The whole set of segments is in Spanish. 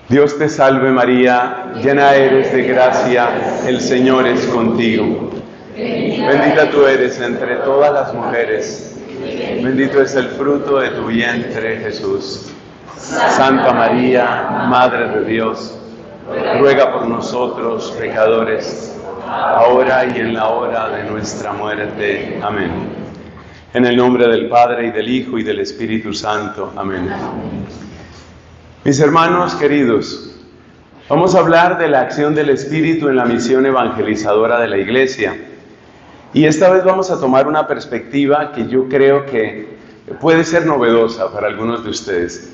Dios te salve María, llena eres de gracia, el Señor es contigo. Bendita tú eres entre todas las mujeres, bendito es el fruto de tu vientre Jesús. Santa María, Madre de Dios, ruega por nosotros pecadores, ahora y en la hora de nuestra muerte. Amén. En el nombre del Padre, y del Hijo, y del Espíritu Santo. Amén. Mis hermanos queridos, vamos a hablar de la acción del Espíritu en la misión evangelizadora de la Iglesia. Y esta vez vamos a tomar una perspectiva que yo creo que puede ser novedosa para algunos de ustedes.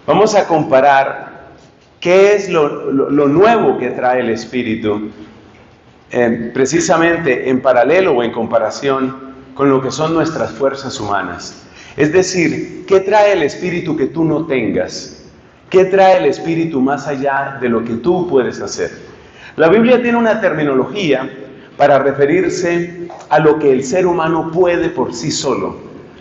Vamos a comparar qué es lo nuevo que trae el Espíritu, precisamente en paralelo o en comparación con lo que son nuestras fuerzas humanas. Es decir, ¿qué trae el Espíritu que tú no tengas? ¿Qué trae el Espíritu más allá de lo que tú puedes hacer? La Biblia tiene una terminología para referirse a lo que el ser humano puede por sí solo.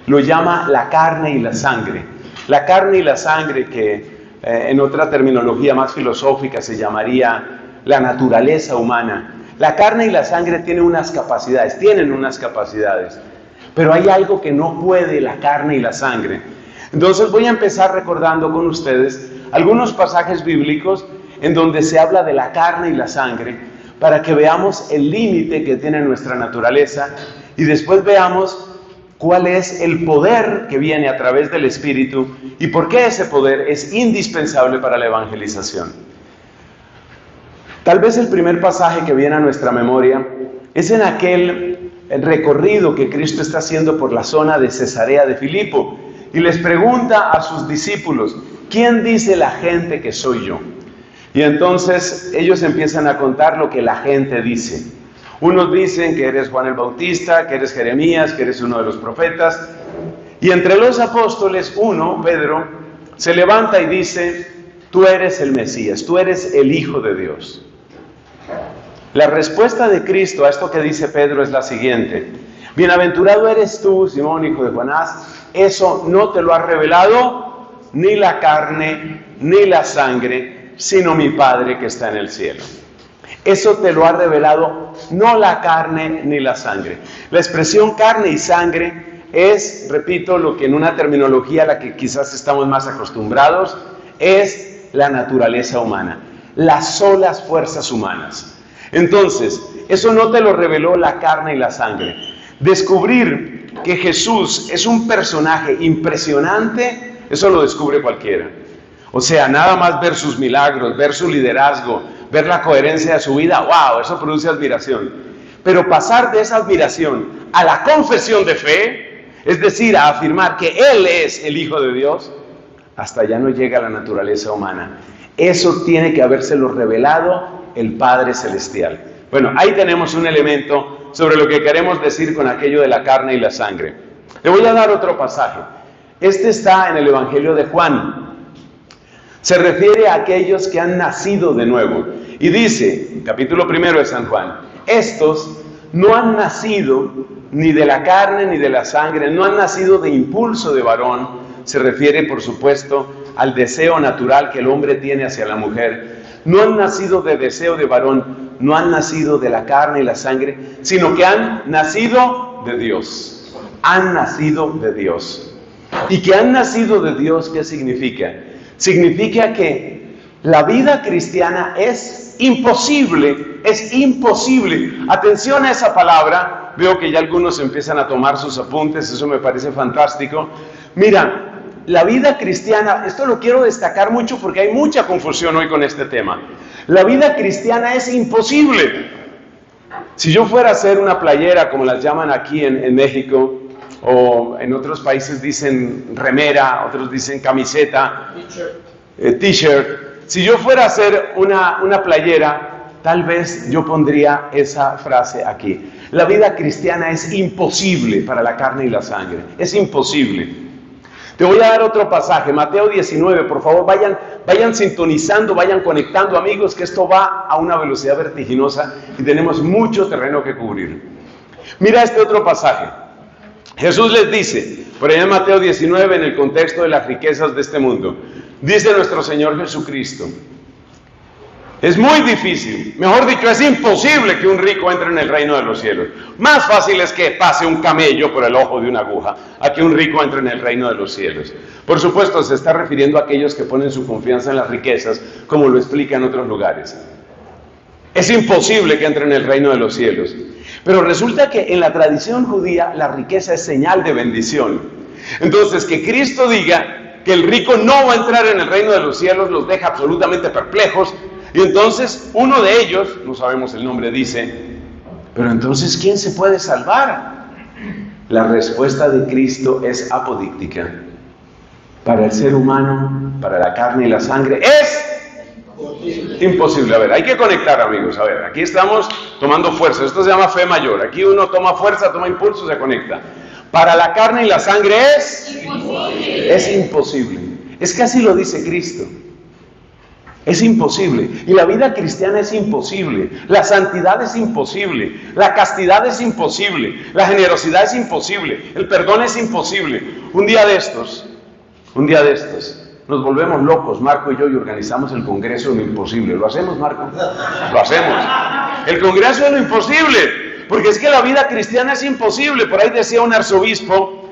Lo llama la carne y la sangre. La carne y la sangre que en otra terminología más filosófica se llamaría la naturaleza humana. La carne y la sangre tienen unas capacidades, pero hay algo que no puede la carne y la sangre. Entonces voy a empezar recordando con ustedes algunos pasajes bíblicos en donde se habla de la carne y la sangre, para que veamos el límite que tiene nuestra naturaleza y después veamos cuál es el poder que viene a través del Espíritu y por qué ese poder es indispensable para la evangelización. Tal vez el primer pasaje que viene a nuestra memoria es en aquel recorrido que Cristo está haciendo por la zona de Cesarea de Filipo y les pregunta a sus discípulos: ¿quién dice la gente que soy yo? Y entonces ellos empiezan a contar lo que la gente dice. Unos dicen que eres Juan el Bautista, que eres Jeremías, que eres uno de los profetas. Y entre los apóstoles, uno, Pedro, se levanta y dice: tú eres el Mesías, tú eres el Hijo de Dios. La respuesta de Cristo a esto que dice Pedro es la siguiente: bienaventurado eres tú, Simón, hijo de Jonás, eso no te lo ha revelado ni la carne ni la sangre, sino mi Padre que está en el cielo. Eso te lo ha revelado no la carne ni la sangre. La expresión carne y sangre es, repito, lo que en una terminología a la que quizás estamos más acostumbrados, es la naturaleza humana, las solas fuerzas humanas. Entonces, eso no te lo reveló la carne y la sangre. Descubrir que Jesús es un personaje impresionante, eso lo descubre cualquiera. O sea, nada más ver sus milagros, ver su liderazgo, ver la coherencia de su vida, ¡wow!, eso produce admiración. Pero pasar de esa admiración a la confesión de fe, es decir, a afirmar que Él es el Hijo de Dios, hasta allá no llega la naturaleza humana. Eso tiene que habérselo revelado el Padre Celestial. Bueno, ahí tenemos un elemento sobre lo que queremos decir con aquello de la carne y la sangre. Le voy a dar otro pasaje. Este está en el Evangelio de Juan. Se refiere a aquellos que han nacido de nuevo. Y dice, capítulo 1 de San Juan: estos no han nacido ni de la carne ni de la sangre, no han nacido de impulso de varón. Se refiere, por supuesto, al deseo natural que el hombre tiene hacia la mujer. No han nacido de deseo de varón, no han nacido de la carne y la sangre, sino que han nacido de Dios. Han nacido de Dios. ¿Y que han nacido de Dios qué significa? Significa que la vida cristiana es imposible, es imposible. Atención a esa palabra, veo que ya algunos empiezan a tomar sus apuntes, eso me parece fantástico. Mira, la vida cristiana, esto lo quiero destacar mucho porque hay mucha confusión hoy con este tema. La vida cristiana es imposible. Si yo fuera a hacer una playera, como las llaman aquí en México, o en otros países dicen remera, otros dicen camiseta, t-shirt. Si yo fuera a hacer una playera, tal vez yo pondría esa frase aquí: la vida cristiana es imposible para la carne y la sangre, es imposible. Te voy a dar otro pasaje, Mateo 19, por favor, vayan sintonizando, vayan conectando, amigos, que esto va a una velocidad vertiginosa y tenemos mucho terreno que cubrir. Mira este otro pasaje. Jesús les dice, por allá en Mateo 19, en el contexto de las riquezas de este mundo, dice nuestro Señor Jesucristo: Es muy difícil, mejor dicho, es imposible que un rico entre en el reino de los cielos. Más fácil es que pase un camello por el ojo de una aguja a que un rico entre en el reino de los cielos. Por supuesto, se está refiriendo a aquellos que ponen su confianza en las riquezas, como lo explica en otros lugares. Es imposible que entre en el reino de los cielos. Pero resulta que en la tradición judía la riqueza es señal de bendición. Entonces, que Cristo diga que el rico no va a entrar en el reino de los cielos los deja absolutamente perplejos. Y entonces uno de ellos, no sabemos el nombre, dice, pero entonces ¿quién se puede salvar? La respuesta de Cristo es apodíctica. Para el ser humano, para la carne y la sangre, es imposible. A ver, hay que conectar, amigos. A ver, aquí estamos tomando fuerza. Esto se llama fe mayor. Aquí uno toma fuerza, toma impulso, se conecta. Para la carne y la sangre es imposible. Es que así lo dice Cristo. Es imposible. Y la vida cristiana es imposible. La santidad es imposible. La castidad es imposible. La generosidad es imposible. El perdón es imposible. Un día de estos, nos volvemos locos, Marco y yo, y organizamos el Congreso de lo Imposible. ¿Lo hacemos, Marco? Lo hacemos. El Congreso de lo Imposible. Porque es que la vida cristiana es imposible. Por ahí decía un arzobispo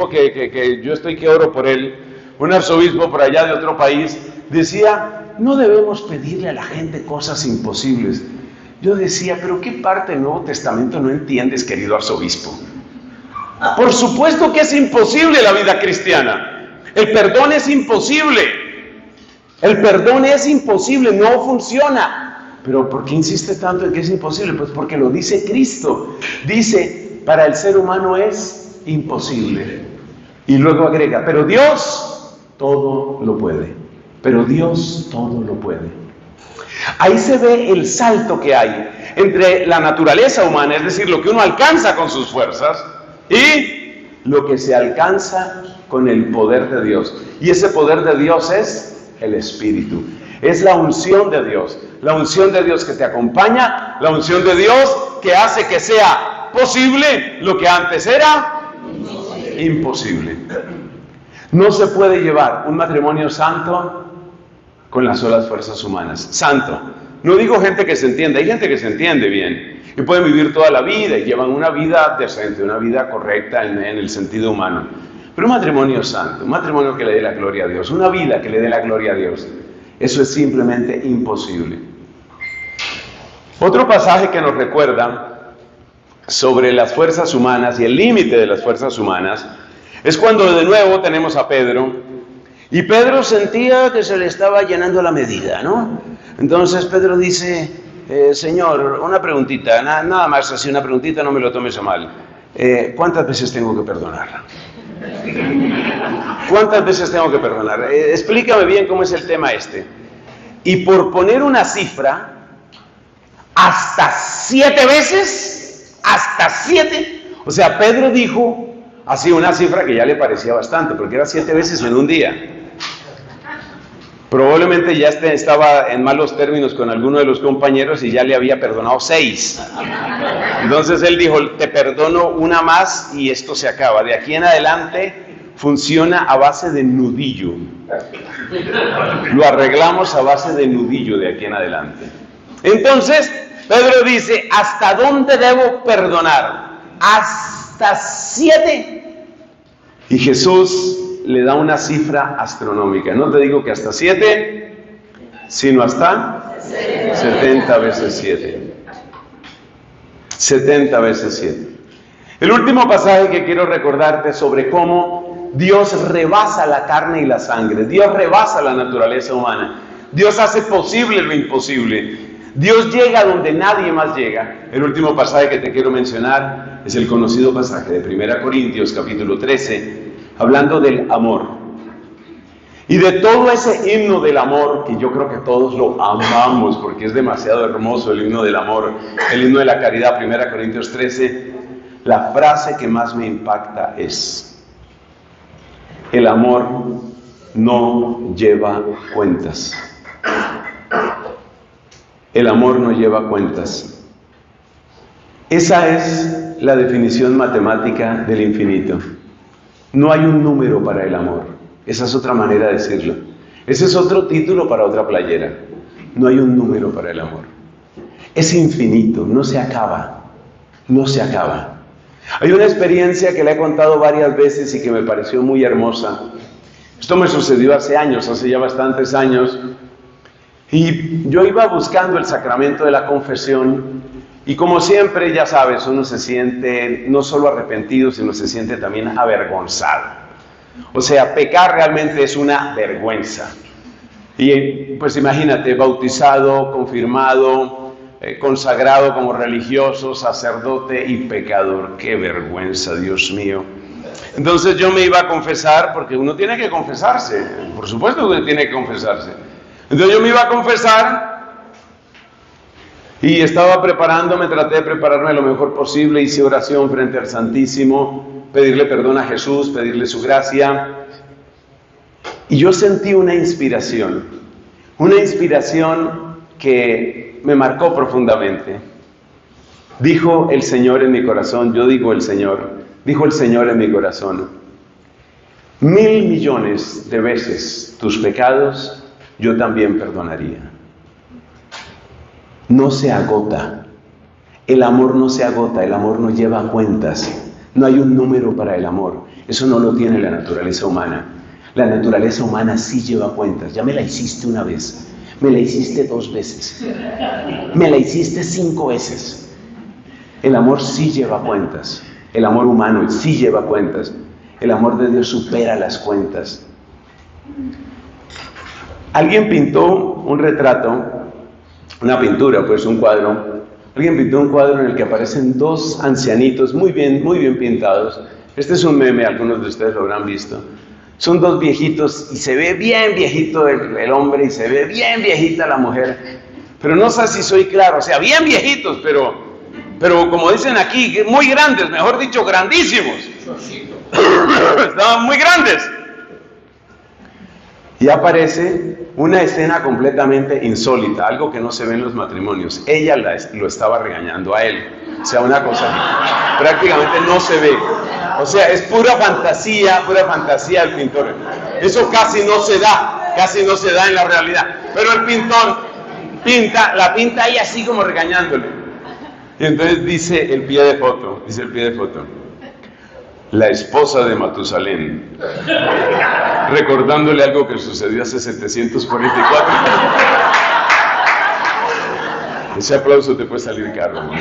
que yo estoy que oro por él, un arzobispo por allá de otro país, decía, no debemos pedirle a la gente cosas imposibles. Yo decía, pero ¿qué parte del Nuevo Testamento no entiendes, querido arzobispo? Por supuesto que es imposible la vida cristiana. El perdón es imposible. El perdón es imposible, no funciona. Pero ¿por qué insiste tanto en que es imposible? Pues porque lo dice Cristo. Dice, para el ser humano es imposible. Y luego agrega, pero Dios todo lo puede. Pero Dios todo lo puede. Ahí se ve el salto que hay entre la naturaleza humana, es decir, lo que uno alcanza con sus fuerzas, y lo que se alcanza con el poder de Dios. Y ese poder de Dios es el Espíritu. Es la unción de Dios. La unción de Dios que te acompaña, la unción de Dios que hace que sea posible lo que antes era imposible. No se puede llevar un matrimonio santo con las solas fuerzas humanas. Santo. No digo gente que se entiende, hay gente que se entiende bien y pueden vivir toda la vida y llevan una vida decente, una vida correcta en el sentido humano. Pero un matrimonio santo, un matrimonio que le dé la gloria a Dios, una vida que le dé la gloria a Dios, eso es simplemente imposible. Otro pasaje que nos recuerda sobre las fuerzas humanas y el límite de las fuerzas humanas es cuando de nuevo tenemos a Pedro. Y Pedro sentía que se le estaba llenando la medida, ¿no? Entonces Pedro dice, Señor, una preguntita, nada más así una preguntita, no me lo tomes a mal. ¿Cuántas veces tengo que perdonar? ¿Cuántas veces tengo que perdonar? Explícame bien cómo es el tema este. Y por poner una cifra, hasta 7 veces, hasta 7. O sea, Pedro dijo así una cifra que ya le parecía bastante, porque era 7 veces en un día. Probablemente ya estaba en malos términos con alguno de los compañeros y ya le había perdonado 6. Entonces él dijo, te perdono una más y esto se acaba. De aquí en adelante funciona a base de nudillo. Lo arreglamos a base de nudillo de aquí en adelante. Entonces Pedro dice, ¿hasta dónde debo perdonar? Hasta 7. Y Jesús le da una cifra astronómica. No te digo que hasta 7, sino hasta 70 veces 7. 70 veces 7. El último pasaje que quiero recordarte sobre cómo Dios rebasa la carne y la sangre. Dios rebasa la naturaleza humana. Dios hace posible lo imposible. Dios llega donde nadie más llega. El último pasaje que te quiero mencionar es el conocido pasaje de 1 Corintios capítulo 13, hablando del amor. Y de todo ese himno del amor, que yo creo que todos lo amamos, porque es demasiado hermoso el himno del amor, el himno de la caridad, 1 Corintios 13, la frase que más me impacta es, el amor no lleva cuentas. El amor no lleva cuentas. Esa es la definición matemática del infinito. No hay un número para el amor. Esa es otra manera de decirlo. Ese es otro título para otra playera. no hay un número para el amor. Es infinito, no se acaba, no se acaba. Hay una experiencia que le he contado varias veces y que me pareció muy hermosa. Esto me sucedió hace años, hace ya bastantes años. Y yo iba buscando el sacramento de la confesión y como siempre, ya sabes, uno se siente no solo arrepentido, sino se siente también avergonzado. O sea, pecar realmente es una vergüenza. Y pues imagínate, bautizado, confirmado, consagrado como religioso, sacerdote y pecador. ¡Qué vergüenza, Dios mío! Entonces yo me iba a confesar, porque uno tiene que confesarse, por supuesto que uno tiene que confesarse. Entonces yo me iba a confesar y estaba preparándome, traté de prepararme lo mejor posible, hice oración frente al Santísimo, pedirle perdón a Jesús, pedirle su gracia. Y yo sentí una inspiración que me marcó profundamente. Dijo el Señor en mi corazón, yo digo el Señor, dijo el Señor en mi corazón: 1.000 millones de veces tus pecados yo también perdonaría. No se agota, el amor no se agota, el amor no lleva cuentas, no hay un número para el amor, eso no lo tiene la naturaleza humana. La naturaleza humana sí lleva cuentas. Ya me la hiciste una vez, me la hiciste 2 veces, me la hiciste 5 veces. El amor sí lleva cuentas, el amor humano sí lleva cuentas, el amor de Dios supera las cuentas. Alguien pintó un retrato, una pintura, pues un cuadro. Alguien pintó un cuadro en el que aparecen 2 ancianitos muy bien pintados. Este es un meme, algunos de ustedes lo habrán visto. Son 2 viejitos y se ve bien viejito el hombre y se ve bien viejita la mujer. Pero no sé si soy claro, o sea, bien viejitos, pero como dicen aquí, muy grandes, mejor dicho, grandísimos. Estaban muy grandes. Y aparece una escena completamente insólita, algo que no se ve en los matrimonios. Ella lo estaba regañando a él. O sea, una cosa que prácticamente no se ve. O sea, es pura fantasía del pintor. Eso casi no se da en la realidad. Pero el pintor la pinta ahí así como regañándole. Y entonces dice el pie de foto, la esposa de Matusalén, recordándole algo que sucedió hace 744. Ese aplauso te puede salir caro, ¿no?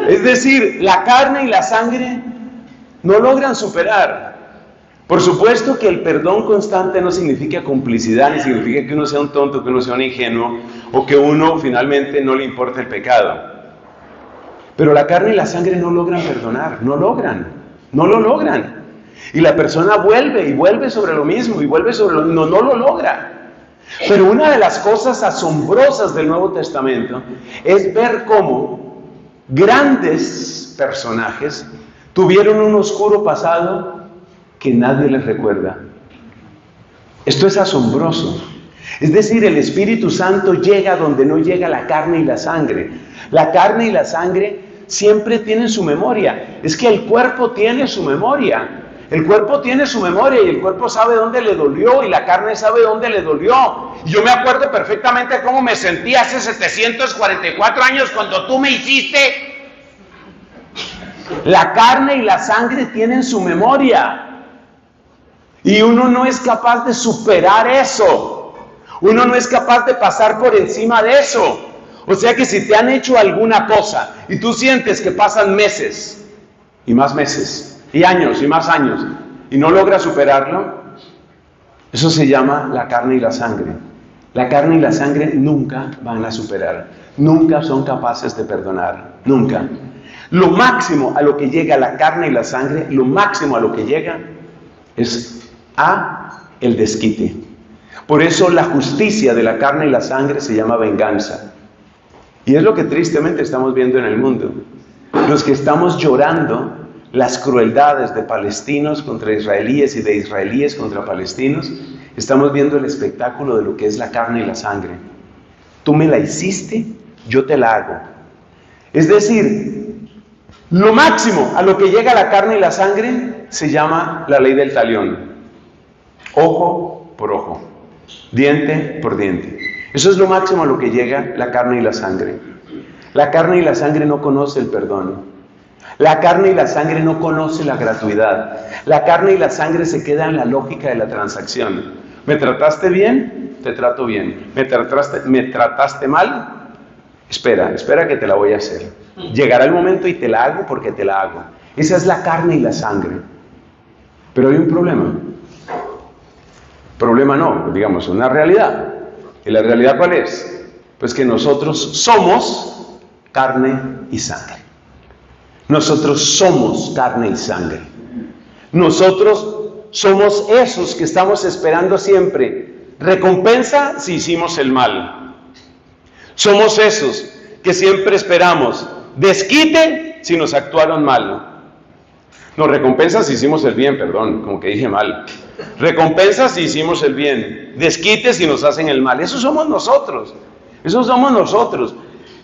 Es decir, la carne y la sangre no logran superar. Por supuesto que el perdón constante no significa complicidad, ni significa que uno sea un tonto, que uno sea un ingenuo, o que uno finalmente no le importe el pecado. Pero la carne y la sangre no logran perdonar, no lo logran. Y la persona vuelve sobre lo mismo, y vuelve sobre no lo logra. Pero una de las cosas asombrosas del Nuevo Testamento es ver cómo grandes personajes tuvieron un oscuro pasado que nadie les recuerda. Esto es asombroso. Es decir, el Espíritu Santo llega donde no llega la carne y la sangre. La carne y la sangre siempre tienen su memoria. Es que el cuerpo tiene su memoria. El cuerpo tiene su memoria y el cuerpo sabe dónde le dolió y la carne sabe dónde le dolió. Y yo me acuerdo perfectamente cómo me sentí hace 744 años cuando tú me hiciste. La carne y la sangre tienen su memoria. Y uno no es capaz de superar eso. Uno no es capaz de pasar por encima de eso. O sea que si te han hecho alguna cosa y tú sientes que pasan meses y más meses y años y más años y no logras superarlo, eso se llama la carne y la sangre. La carne y la sangre nunca van a superar, nunca son capaces de perdonar, nunca. Lo máximo a lo que llega la carne y la sangre, lo máximo a lo que llega es el desquite. Por eso la justicia de la carne y la sangre se llama venganza. Y es lo que tristemente estamos viendo en el mundo. Los que estamos llorando las crueldades de palestinos contra israelíes y de israelíes contra palestinos, estamos viendo el espectáculo de lo que es la carne y la sangre. Tú me la hiciste, yo te la hago. Es decir, lo máximo a lo que llega la carne y la sangre se llama la ley del talión. Ojo por ojo, diente por diente. Eso es lo máximo a lo que llega la carne y la sangre. La carne y la sangre no conoce el perdón. La carne y la sangre no conoce la gratuidad. La carne y la sangre se quedan en la lógica de la transacción. ¿Me trataste bien? Te trato bien. ¿Me trataste mal? Espera que te la voy a hacer. Llegará el momento y te la hago porque te la hago. Esa es la carne y la sangre. Pero hay un problema. Problema no, digamos, una realidad. ¿Y la realidad cuál es? Pues que nosotros somos carne y sangre. Nosotros somos carne y sangre. Nosotros somos esos que estamos esperando siempre recompensa si hicimos el mal. Somos esos que siempre esperamos desquite si nos actuaron mal. No, recompensa si hicimos el bien, perdón, como que dije mal. Recompensa si hicimos el bien. Desquite si nos hacen el mal. Eso somos nosotros. Eso somos nosotros.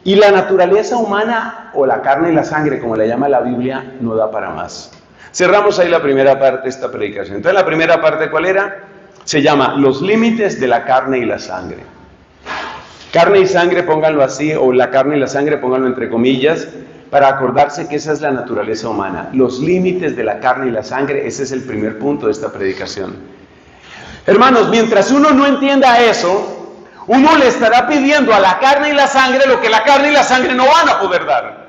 Y la naturaleza humana, o la carne y la sangre, como la llama la Biblia, no da para más. Cerramos ahí la primera parte de esta predicación. Entonces, la primera parte, ¿cuál era? Se llama los límites de la carne y la sangre. Carne y sangre, pónganlo así, o la carne y la sangre, pónganlo entre comillas, para acordarse que esa es la naturaleza humana. Los límites de la carne y la sangre, ese es el primer punto de esta predicación. Hermanos, mientras uno no entienda eso, uno le estará pidiendo a la carne y la sangre lo que la carne y la sangre no van a poder dar.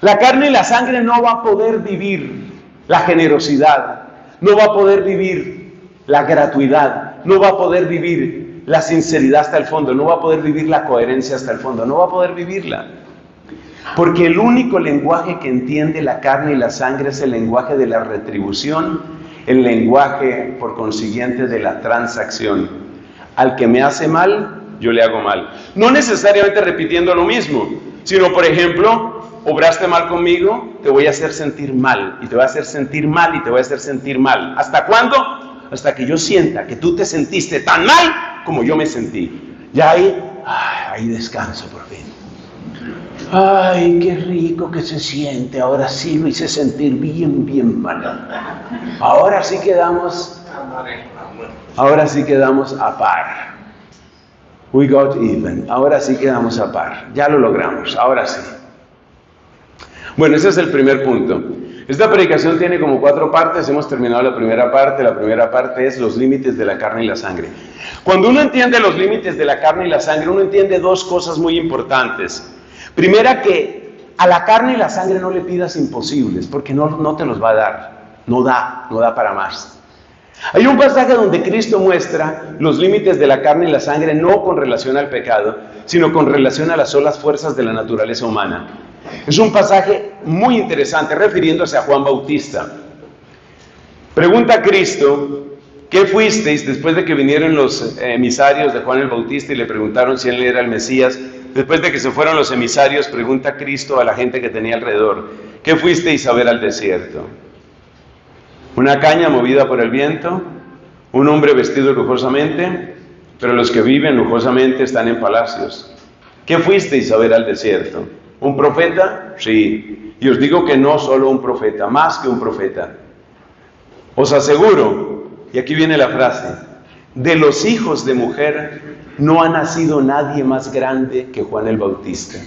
La carne y la sangre no va a poder vivir la generosidad, no va a poder vivir la gratuidad, no va a poder vivir la sinceridad hasta el fondo, no va a poder vivir la coherencia hasta el fondo, no va a poder vivirla. Porque el único lenguaje que entiende la carne y la sangre es el lenguaje de la retribución, el lenguaje, por consiguiente, de la transacción. Al que me hace mal, yo le hago mal. No necesariamente repitiendo lo mismo, sino, por ejemplo, obraste mal conmigo, te voy a hacer sentir mal, y te voy a hacer sentir mal, y te voy a hacer sentir mal. ¿Hasta cuándo? Hasta que yo sienta que tú te sentiste tan mal como yo me sentí. Ya ahí descanso por fin. Ay, qué rico que se siente, ahora sí lo hice sentir bien mal. Ahora sí quedamos a par. We got even. Ahora sí quedamos a par. Ya lo logramos, ahora sí. Bueno, ese es el primer punto. Esta predicación tiene como 4 partes. Hemos terminado la primera parte. La primera parte es los límites de la carne y la sangre. Cuando uno entiende los límites de la carne y la sangre, uno entiende 2 cosas muy importantes. Primera, que a la carne y la sangre no le pidas imposibles, porque no te los va a dar. No da para más. Hay un pasaje donde Cristo muestra los límites de la carne y la sangre, no con relación al pecado, sino con relación a las solas fuerzas de la naturaleza humana. Es un pasaje muy interesante, refiriéndose a Juan Bautista. Pregunta a Cristo: ¿qué fuisteis después de que vinieron los emisarios de Juan el Bautista y le preguntaron si él era el Mesías? Después de que se fueron los emisarios, pregunta Cristo a la gente que tenía alrededor: ¿qué fuisteis a ver al desierto? ¿Una caña movida por el viento? ¿Un hombre vestido lujosamente? Pero los que viven lujosamente están en palacios. ¿Qué fuisteis a ver al desierto? ¿Un profeta? Sí. Y os digo que no solo un profeta, más que un profeta. Os aseguro, y aquí viene la frase, de los hijos de mujer no ha nacido nadie más grande que Juan el Bautista.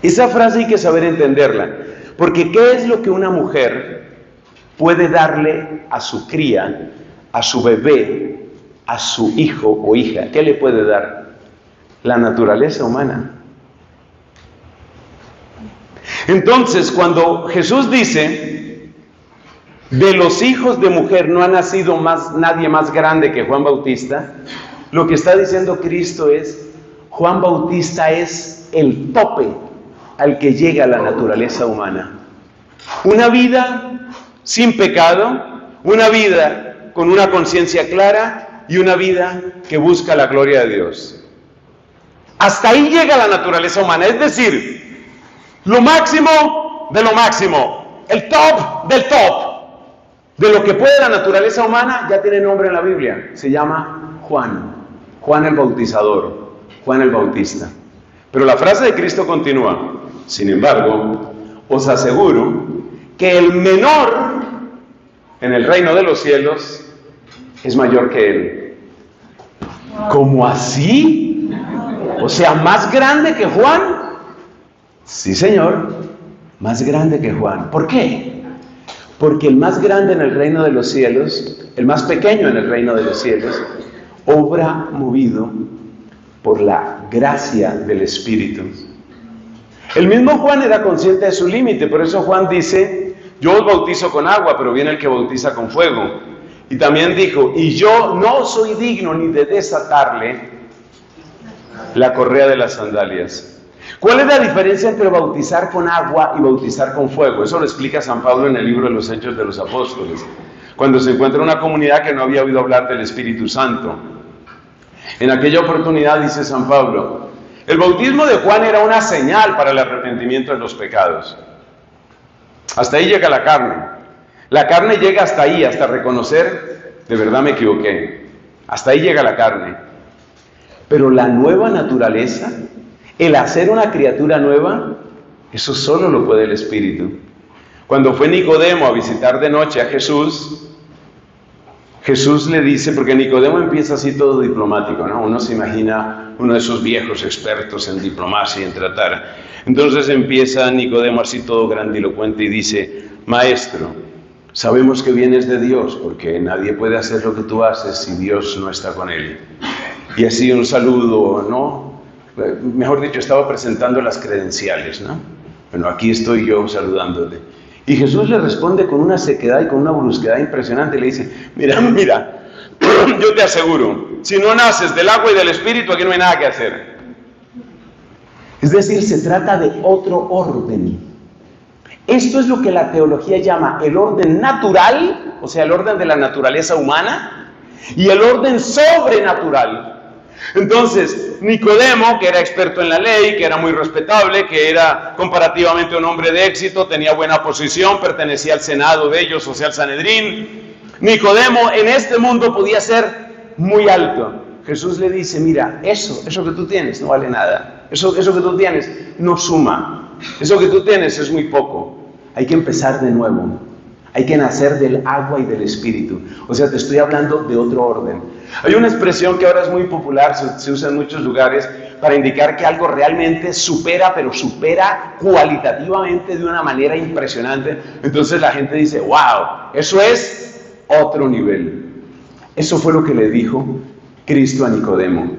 Esa frase hay que saber entenderla, porque ¿qué es lo que una mujer puede darle a su cría, a su bebé, a su hijo o hija? ¿Qué le puede dar? La naturaleza humana. Entonces, cuando Jesús dice, de los hijos de mujer no ha nacido nadie más grande que Juan Bautista, lo que está diciendo Cristo es, Juan Bautista es el tope al que llega la naturaleza humana. Una vida sin pecado, una vida con una conciencia clara y una vida que busca la gloria de Dios. Hasta ahí llega la naturaleza humana, es decir, lo máximo de lo máximo, el top del top de lo que puede la naturaleza humana. Ya tiene nombre en la Biblia, se llama Juan el Bautizador, Juan el Bautista. Pero la frase de Cristo continúa: sin embargo, os aseguro que el menor en el reino de los cielos es mayor que Él. ¿Cómo así? O sea, ¿más grande que Juan? Sí, Señor, más grande que Juan. ¿Por qué? Porque el más grande en el reino de los cielos, el más pequeño en el reino de los cielos, obra movido por la gracia del Espíritu. El mismo Juan era consciente de su límite, por eso Juan dice, yo os bautizo con agua, pero viene el que bautiza con fuego. Y también dijo, y yo no soy digno ni de desatarle la correa de las sandalias. ¿Cuál es la diferencia entre bautizar con agua y bautizar con fuego? Eso lo explica San Pablo en el libro de los Hechos de los Apóstoles, cuando se encuentra una comunidad que no había oído hablar del Espíritu Santo. En aquella oportunidad dice San Pablo, el bautismo de Juan era una señal para el arrepentimiento de los pecados. Hasta ahí llega la carne. La carne llega hasta ahí, hasta reconocer, de verdad me equivoqué. Hasta ahí llega la carne. Pero la nueva naturaleza, el hacer una criatura nueva, eso solo lo puede el Espíritu. Cuando fue Nicodemo a visitar de noche a Jesús, Jesús le dice, porque Nicodemo empieza así todo diplomático, ¿no? Uno se imagina uno de esos viejos expertos en diplomacia y en tratar. Entonces empieza Nicodemo así todo grandilocuente y dice, Maestro, sabemos que vienes de Dios, porque nadie puede hacer lo que tú haces si Dios no está con él. Y así un saludo, ¿no? Mejor dicho, estaba presentando las credenciales, ¿no? Bueno, aquí estoy yo saludándote. Y Jesús le responde con una sequedad y con una brusquedad impresionante. Le dice, mira, yo te aseguro, si no naces del agua y del Espíritu, aquí no hay nada que hacer. Es decir, se trata de otro orden. Esto es lo que la teología llama el orden natural, o sea, el orden de la naturaleza humana, y el orden sobrenatural. Entonces, Nicodemo, que era experto en la ley, que era muy respetable, que era comparativamente un hombre de éxito, tenía buena posición, pertenecía al senado de ellos, o sea, al Sanedrín. Nicodemo en este mundo podía ser muy alto. Jesús le dice, mira, eso que tú tienes no vale nada. Eso que tú tienes no suma. Eso que tú tienes es muy poco. Hay que empezar de nuevo. Hay que nacer del agua y del Espíritu. O sea, te estoy hablando de otro orden. Hay una expresión que ahora es muy popular, se usa en muchos lugares, para indicar que algo realmente supera, pero supera cualitativamente de una manera impresionante. Entonces la gente dice, wow, eso es otro nivel. Eso fue lo que le dijo Cristo a Nicodemo.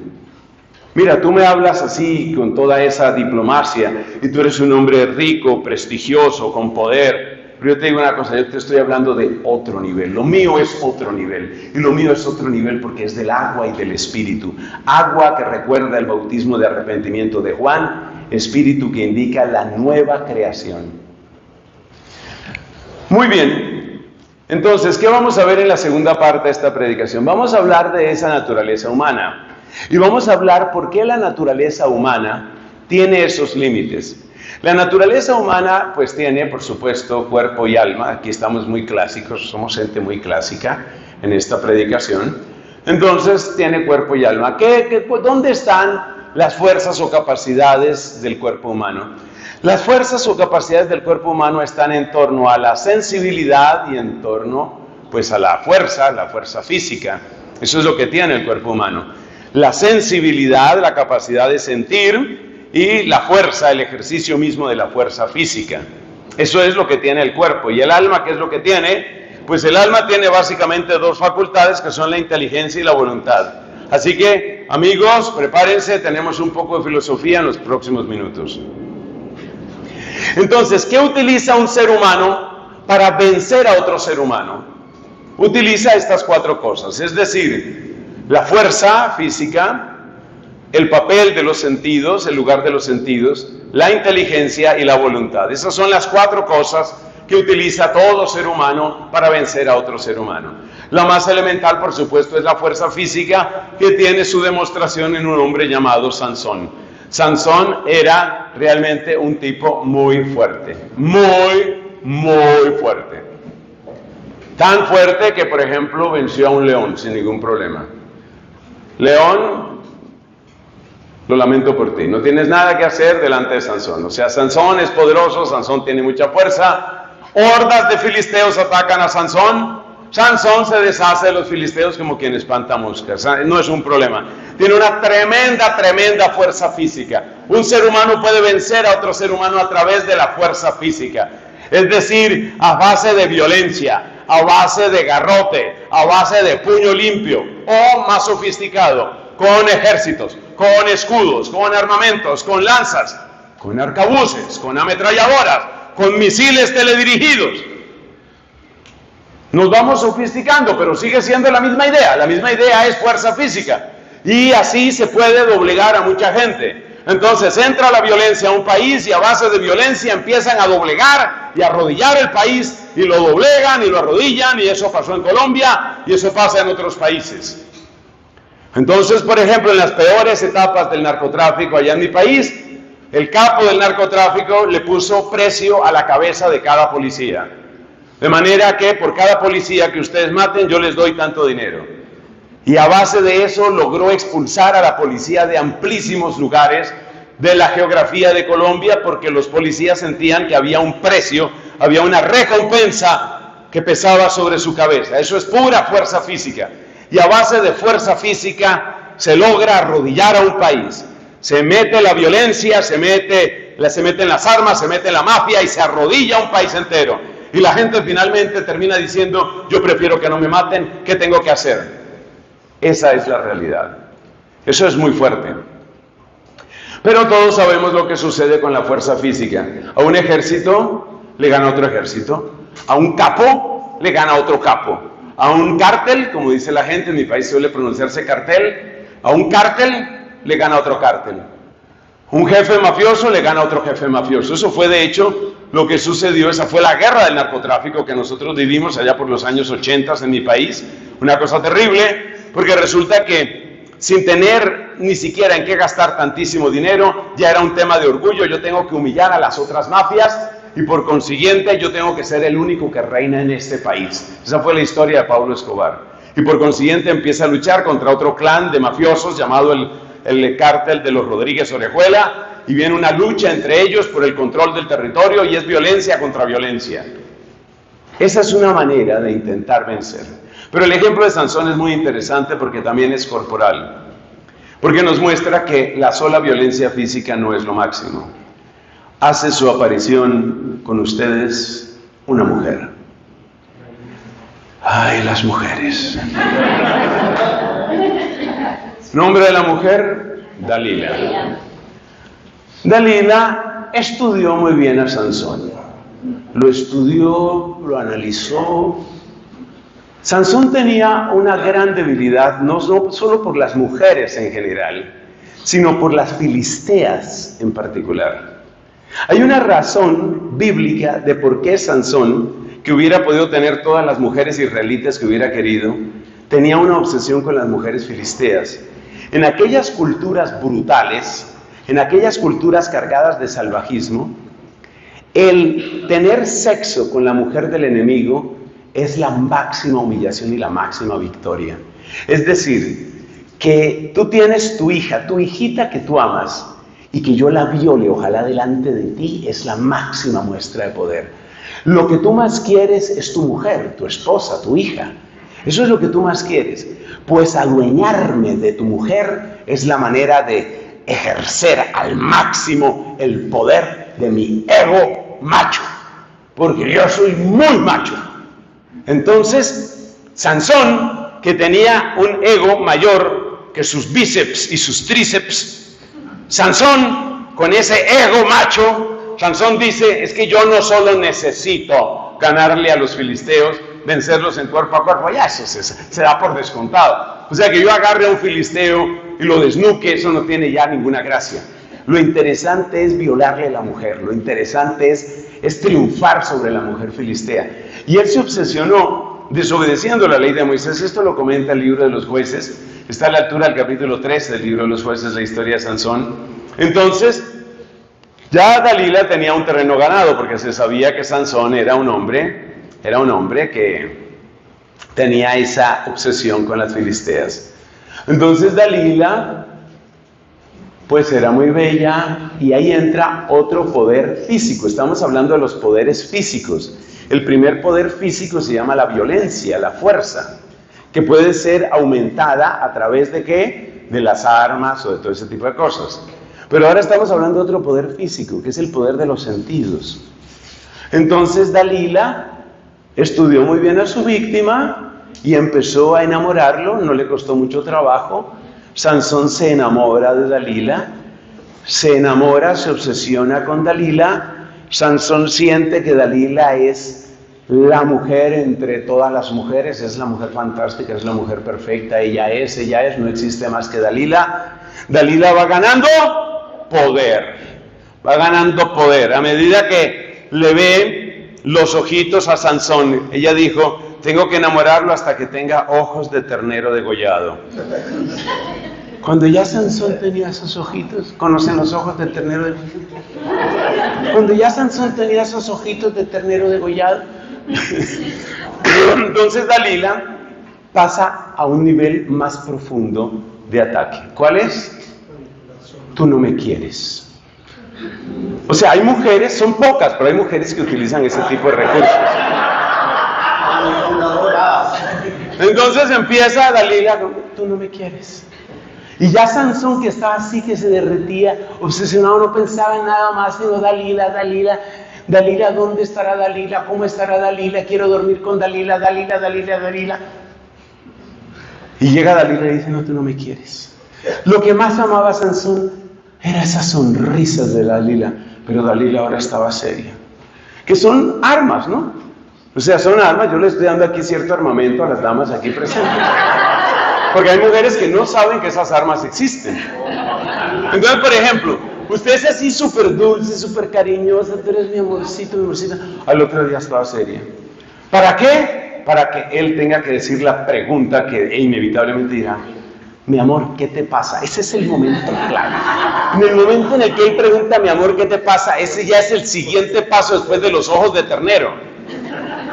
Mira, tú me hablas así, con toda esa diplomacia, y tú eres un hombre rico, prestigioso, con poder. Pero yo te digo una cosa, yo te estoy hablando de otro nivel. Lo mío es otro nivel. Y lo mío es otro nivel porque es del agua y del Espíritu. Agua que recuerda el bautismo de arrepentimiento de Juan, Espíritu que indica la nueva creación. Muy bien. Entonces, ¿qué vamos a ver en la segunda parte de esta predicación? Vamos a hablar de esa naturaleza humana. Y vamos a hablar por qué la naturaleza humana tiene esos límites. La naturaleza humana pues tiene, por supuesto, cuerpo y alma. Aquí estamos muy clásicos, somos gente muy clásica en esta predicación. Entonces tiene cuerpo y alma. ¿Dónde están las fuerzas o capacidades del cuerpo humano? Las fuerzas o capacidades del cuerpo humano están en torno a la sensibilidad y en torno pues a la fuerza física. Eso es lo que tiene el cuerpo humano. La sensibilidad, la capacidad de sentir, y la fuerza, el ejercicio mismo de la fuerza física. Eso es lo que tiene el cuerpo. ¿Y el alma qué es lo que tiene? Pues el alma tiene básicamente dos facultades que son la inteligencia y la voluntad. Así que, amigos, prepárense, tenemos un poco de filosofía en los próximos minutos. Entonces, ¿qué utiliza un ser humano para vencer a otro ser humano? Utiliza estas cuatro cosas, es decir, la fuerza física, el papel de los sentidos, el lugar de los sentidos, la inteligencia y la voluntad. Esas son las cuatro cosas que utiliza todo ser humano para vencer a otro ser humano. La más elemental, por supuesto, es la fuerza física, que tiene su demostración en un hombre llamado Sansón. Sansón era realmente un tipo muy fuerte, muy fuerte. Tan fuerte que, por ejemplo, venció a un león sin ningún problema. León, lo lamento por ti, no tienes nada que hacer delante de Sansón. O sea, Sansón es poderoso, Sansón tiene mucha fuerza. Hordas de filisteos atacan a Sansón, Sansón se deshace de los filisteos como quien espanta moscas. No es un problema. Tiene una tremenda fuerza física. Un ser humano puede vencer a otro ser humano a través de la fuerza física. Es decir, a base de violencia, a base de garrote, a base de puño limpio, o más sofisticado, con ejércitos, con escudos, con armamentos, con lanzas, con arcabuces, con ametralladoras, con misiles teledirigidos. Nos vamos sofisticando, pero sigue siendo la misma idea. La misma idea es fuerza física. Y así se puede doblegar a mucha gente. Entonces entra la violencia a un país y a base de violencia empiezan a doblegar y a arrodillar el país y lo doblegan y lo arrodillan, y eso pasó en Colombia y eso pasa en otros países. Entonces, por ejemplo, en las peores etapas del narcotráfico allá en mi país, el capo del narcotráfico le puso precio a la cabeza de cada policía. De manera que por cada policía que ustedes maten, yo les doy tanto dinero. Y a base de eso logró expulsar a la policía de amplísimos lugares de la geografía de Colombia, porque los policías sentían que había un precio, había una recompensa que pesaba sobre su cabeza. Eso es pura fuerza física. Y a base de fuerza física se logra arrodillar a un país. Se mete la violencia, se meten las armas, se mete la mafia y se arrodilla a un país entero. Y la gente finalmente termina diciendo, yo prefiero que no me maten, ¿qué tengo que hacer? Esa es la realidad. Eso es muy fuerte. Pero todos sabemos lo que sucede con la fuerza física. A un ejército le gana otro ejército. A un capo le gana otro capo. A un cártel, como dice la gente, en mi país suele pronunciarse cartel. A un cártel le gana otro cártel. Un jefe mafioso le gana a otro jefe mafioso. Eso fue de hecho lo que sucedió. Esa fue la guerra del narcotráfico que nosotros vivimos allá por los años 80 en mi país. Una cosa terrible, porque resulta que sin tener ni siquiera en qué gastar tantísimo dinero, ya era un tema de orgullo. Yo tengo que humillar a las otras mafias y por consiguiente yo tengo que ser el único que reina en este país. Esa fue la historia de Pablo Escobar. Y por consiguiente empieza a luchar contra otro clan de mafiosos llamado el cártel de los Rodríguez Orejuela, y viene una lucha entre ellos por el control del territorio y es violencia contra violencia. Esa es una manera de intentar vencer. Pero el ejemplo de Sansón es muy interesante porque también es corporal, porque nos muestra que la sola violencia física no es lo máximo. Hace su aparición con ustedes una mujer. ¡Ay, las mujeres! Nombre de la mujer, Dalila. Dalila estudió muy bien a Sansón. Lo estudió, lo analizó. Sansón tenía una gran debilidad, no solo por las mujeres en general, sino por las filisteas en particular. Hay una razón bíblica de por qué Sansón, que hubiera podido tener todas las mujeres israelitas que hubiera querido, tenía una obsesión con las mujeres filisteas. En aquellas culturas brutales, en aquellas culturas cargadas de salvajismo, el tener sexo con la mujer del enemigo es la máxima humillación y la máxima victoria. Es decir, que tú tienes tu hija, tu hijita que tú amas, y que yo la viole, ojalá delante de ti, es la máxima muestra de poder. Lo que tú más quieres es tu mujer, tu esposa, tu hija. Eso es lo que tú más quieres. Pues adueñarme de tu mujer es la manera de ejercer al máximo el poder de mi ego macho. Porque yo soy muy macho. Entonces, Sansón, que tenía un ego mayor que sus bíceps y sus tríceps, Sansón, con ese ego macho, Sansón dice, es que yo no solo necesito ganarle a los filisteos, vencerlos en cuerpo a cuerpo, ya eso se da por descontado. O sea, que yo agarre a un filisteo y lo desnuque, eso no tiene ya ninguna gracia. Lo interesante es violarle a la mujer, lo interesante es triunfar sobre la mujer filistea. Y él se obsesionó desobedeciendo la ley de Moisés. Esto lo comenta el libro de los jueces, está a la altura del capítulo 13 del libro de los jueces, la historia de Sansón. Entonces, ya Dalila tenía un terreno ganado, porque se sabía que Sansón era un hombre que tenía esa obsesión con las filisteas. Entonces Dalila, pues era muy bella, y ahí entra otro poder físico. Estamos hablando de los poderes físicos. El primer poder físico se llama la violencia, la fuerza, que puede ser aumentada a través de ¿qué? De las armas o de todo ese tipo de cosas. Pero ahora estamos hablando de otro poder físico, que es el poder de los sentidos. Entonces Dalila estudió muy bien a su víctima y empezó a enamorarlo, no le costó mucho trabajo. Sansón se enamora de Dalila, se enamora, se obsesiona con Dalila. Sansón siente que Dalila es la mujer entre todas las mujeres, es la mujer fantástica, es la mujer perfecta, ella es, no existe más que Dalila. Dalila va ganando poder, a medida que le ve los ojitos a Sansón. Ella dijo, tengo que enamorarlo hasta que tenga ojos de ternero degollado. Cuando ya Sansón tenía esos ojitos, ¿conocen los ojos de ternero degollado? Cuando ya Sansón tenía esos ojitos de ternero degollado, entonces Dalila pasa a un nivel más profundo de ataque. ¿Cuál es? Tú no me quieres. O sea, hay mujeres, son pocas, pero hay mujeres que utilizan ese tipo de recursos. Entonces empieza Dalila, tú no me quieres. Y ya Sansón, que estaba así, que se derretía, obsesionado, no pensaba en nada más, sino Dalila, Dalila, Dalila, ¿dónde estará Dalila? ¿Cómo estará Dalila? Quiero dormir con Dalila, Dalila, Dalila, Dalila. Y llega Dalila y dice, no, tú no me quieres. Lo que más amaba Sansón era esas sonrisas de Dalila, pero Dalila ahora estaba seria. Que son armas, ¿no? O sea, son armas, yo le estoy dando aquí cierto armamento a las damas aquí presentes. Porque hay mujeres que no saben que esas armas existen. Entonces, por ejemplo, usted es así súper dulce, súper cariñosa, tú eres mi amorcito, mi amorcita. Al otro día estaba seria. ¿Para qué? Para que él tenga que decir la pregunta que inevitablemente dirá, mi amor, ¿qué te pasa? Ese es el momento clave. En el momento en el que él pregunta, mi amor, ¿qué te pasa? Ese ya es el siguiente paso después de los ojos de ternero.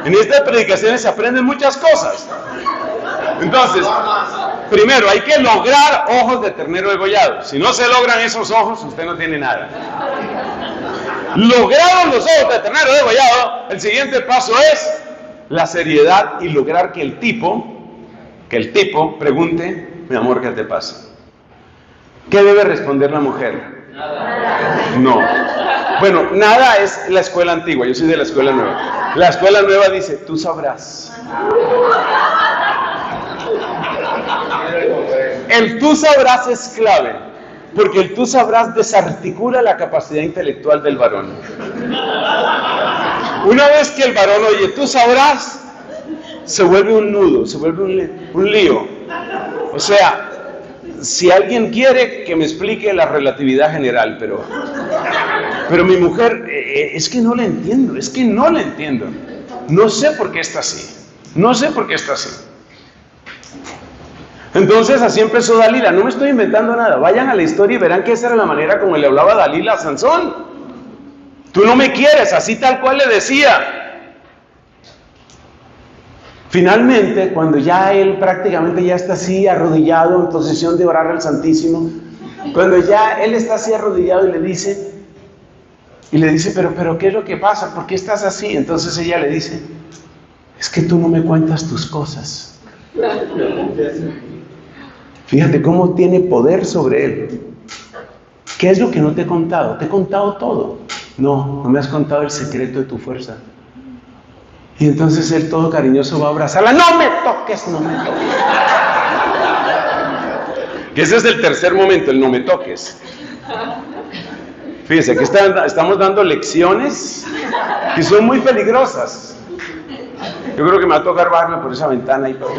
En estas predicaciones se aprenden muchas cosas. Entonces, primero hay que lograr ojos de ternero degollado. Si no se logran esos ojos, usted no tiene nada. Logrados los ojos de ternero degollado, el siguiente paso es la seriedad y lograr que el tipo pregunte, mi amor, ¿qué te pasa? ¿Qué debe responder la mujer? Nada. No. Bueno, nada es la escuela antigua, yo soy de la escuela nueva. La escuela nueva dice, tú sabrás. El tú sabrás es clave, porque el tú sabrás desarticula la capacidad intelectual del varón. Una vez que el varón oye, tú sabrás, se vuelve un nudo, se vuelve un lío. O sea, si alguien quiere que me explique la relatividad general, pero mi mujer, es que no la entiendo, no sé por qué está así, Entonces así empezó Dalila, no me estoy inventando nada, vayan a la historia y verán que esa era la manera como le hablaba Dalila a Sansón. Tú no me quieres, así tal cual le decía. Finalmente, cuando ya él prácticamente ya está así arrodillado en posición de orar al Santísimo, cuando ya él está así arrodillado y le dice, pero ¿qué es lo que pasa? ¿Por qué estás así? Entonces ella le dice, es que tú no me cuentas tus cosas. Fíjate cómo tiene poder sobre él. ¿Qué es lo que no te he contado? Te he contado todo. No me has contado el secreto de tu fuerza. Y entonces él todo cariñoso va a abrazarla. ¡No me toques! Que ese es el tercer momento, el no me toques. Fíjense, aquí estamos dando lecciones que son muy peligrosas. Yo creo que me va a tocar bajarme por esa ventana y todo.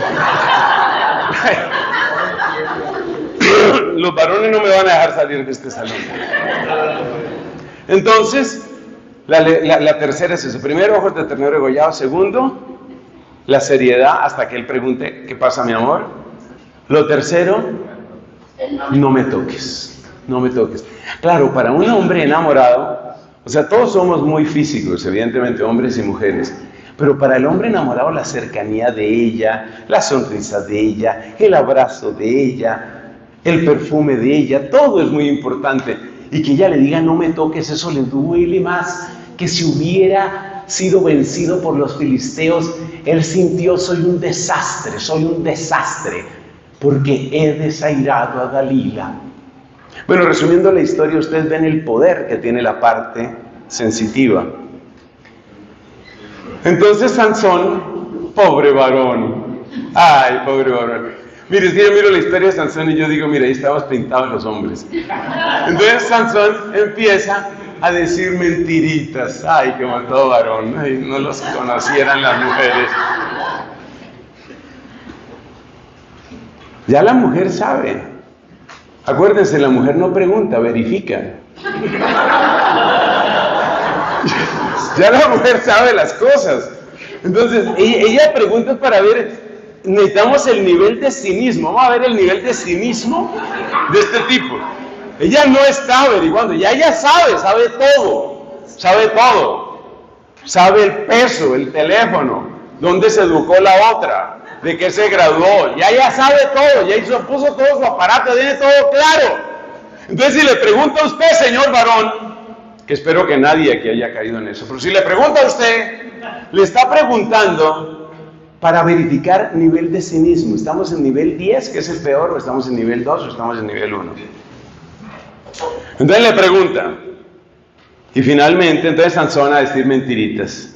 Los varones no me van a dejar salir de este salón. Entonces, la tercera es eso. Primero, ojos de ternero degollado. Segundo, la seriedad hasta que él pregunte, ¿qué pasa, mi amor? Lo tercero, no me toques. Claro, para un hombre enamorado, o sea, todos somos muy físicos, evidentemente, hombres y mujeres. Pero para el hombre enamorado, la cercanía de ella, la sonrisa de ella, el abrazo de ella, el perfume de ella, todo es muy importante. Y que ella le diga, no me toques, eso le duele más que si hubiera sido vencido por los filisteos, él sintió: soy un desastre, porque he desairado a Dalila. Bueno, resumiendo la historia, ustedes ven el poder que tiene la parte sensitiva. Entonces Sansón, pobre varón, ay, pobre varón. Mire, es que yo miro la historia de Sansón y yo digo: mira, ahí estamos pintados los hombres. Entonces Sansón empieza a decir mentiritas, ay, como todo varón, ay, no los conocieran las mujeres. Ya la mujer sabe. Acuérdense, la mujer no pregunta, verifica. Ya la mujer sabe las cosas. Entonces, ella pregunta para ver, necesitamos el nivel de cinismo. Vamos a ver el nivel de cinismo de este tipo. Ella no está averiguando, ya ella sabe todo. Sabe el peso, el teléfono, dónde se educó la otra, de qué se graduó. Ya ella sabe todo, ya puso todo su aparato, tiene todo claro. Entonces, si le pregunta a usted, señor varón, que espero que nadie aquí haya caído en eso, pero si le pregunta a usted, le está preguntando para verificar nivel de cinismo. ¿Estamos en nivel 10, que es el peor, o estamos en nivel 2, o estamos en nivel 1? Entonces le pregunta, y finalmente, entonces Sansón a decir mentiritas.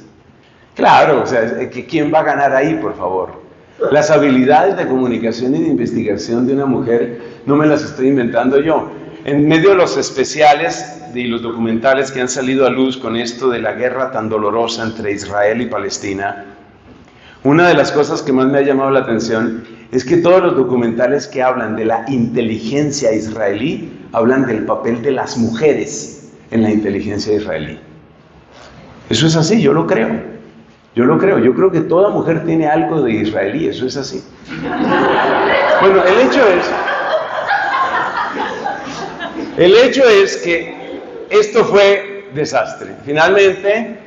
Claro, o sea, ¿quién va a ganar ahí, por favor? Las habilidades de comunicación y de investigación de una mujer no me las estoy inventando yo. En medio de los especiales y los documentales que han salido a luz con esto de la guerra tan dolorosa entre Israel y Palestina, una de las cosas que más me ha llamado la atención es que todos los documentales que hablan de la inteligencia israelí hablan del papel de las mujeres en la inteligencia israelí. Eso es así, yo lo creo. Yo creo que toda mujer tiene algo de israelí, eso es así. Bueno, el hecho es que esto fue desastre. Finalmente,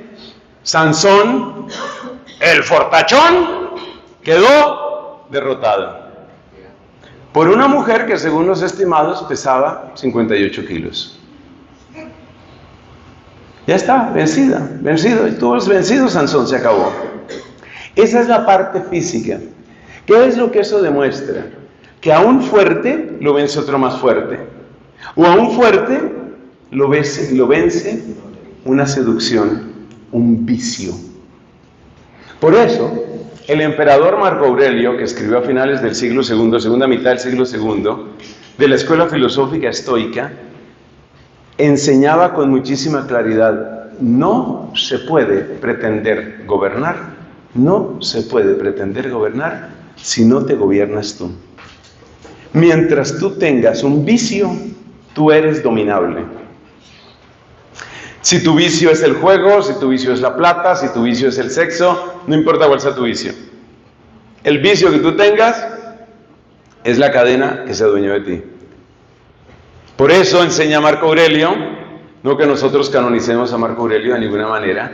Sansón, el fortachón, quedó derrotado por una mujer que, según los estimados, pesaba 58 kilos. Ya está, vencido, estuvo vencido Sansón, se acabó. Esa es la parte física. ¿Qué es lo que eso demuestra? Que a un fuerte lo vence otro más fuerte, o a un fuerte lo vence una seducción, un vicio. Por eso, el emperador Marco Aurelio, que escribió a finales del siglo II, segunda mitad del siglo II, de la escuela filosófica estoica, enseñaba con muchísima claridad: no se puede pretender gobernar si no te gobiernas tú. Mientras tú tengas un vicio, tú eres dominable. Si tu vicio es el juego, si tu vicio es la plata, si tu vicio es el sexo, no importa cuál sea tu vicio. El vicio que tú tengas es la cadena que se adueñó de ti. Por eso enseña Marco Aurelio, no que nosotros canonicemos a Marco Aurelio de ninguna manera,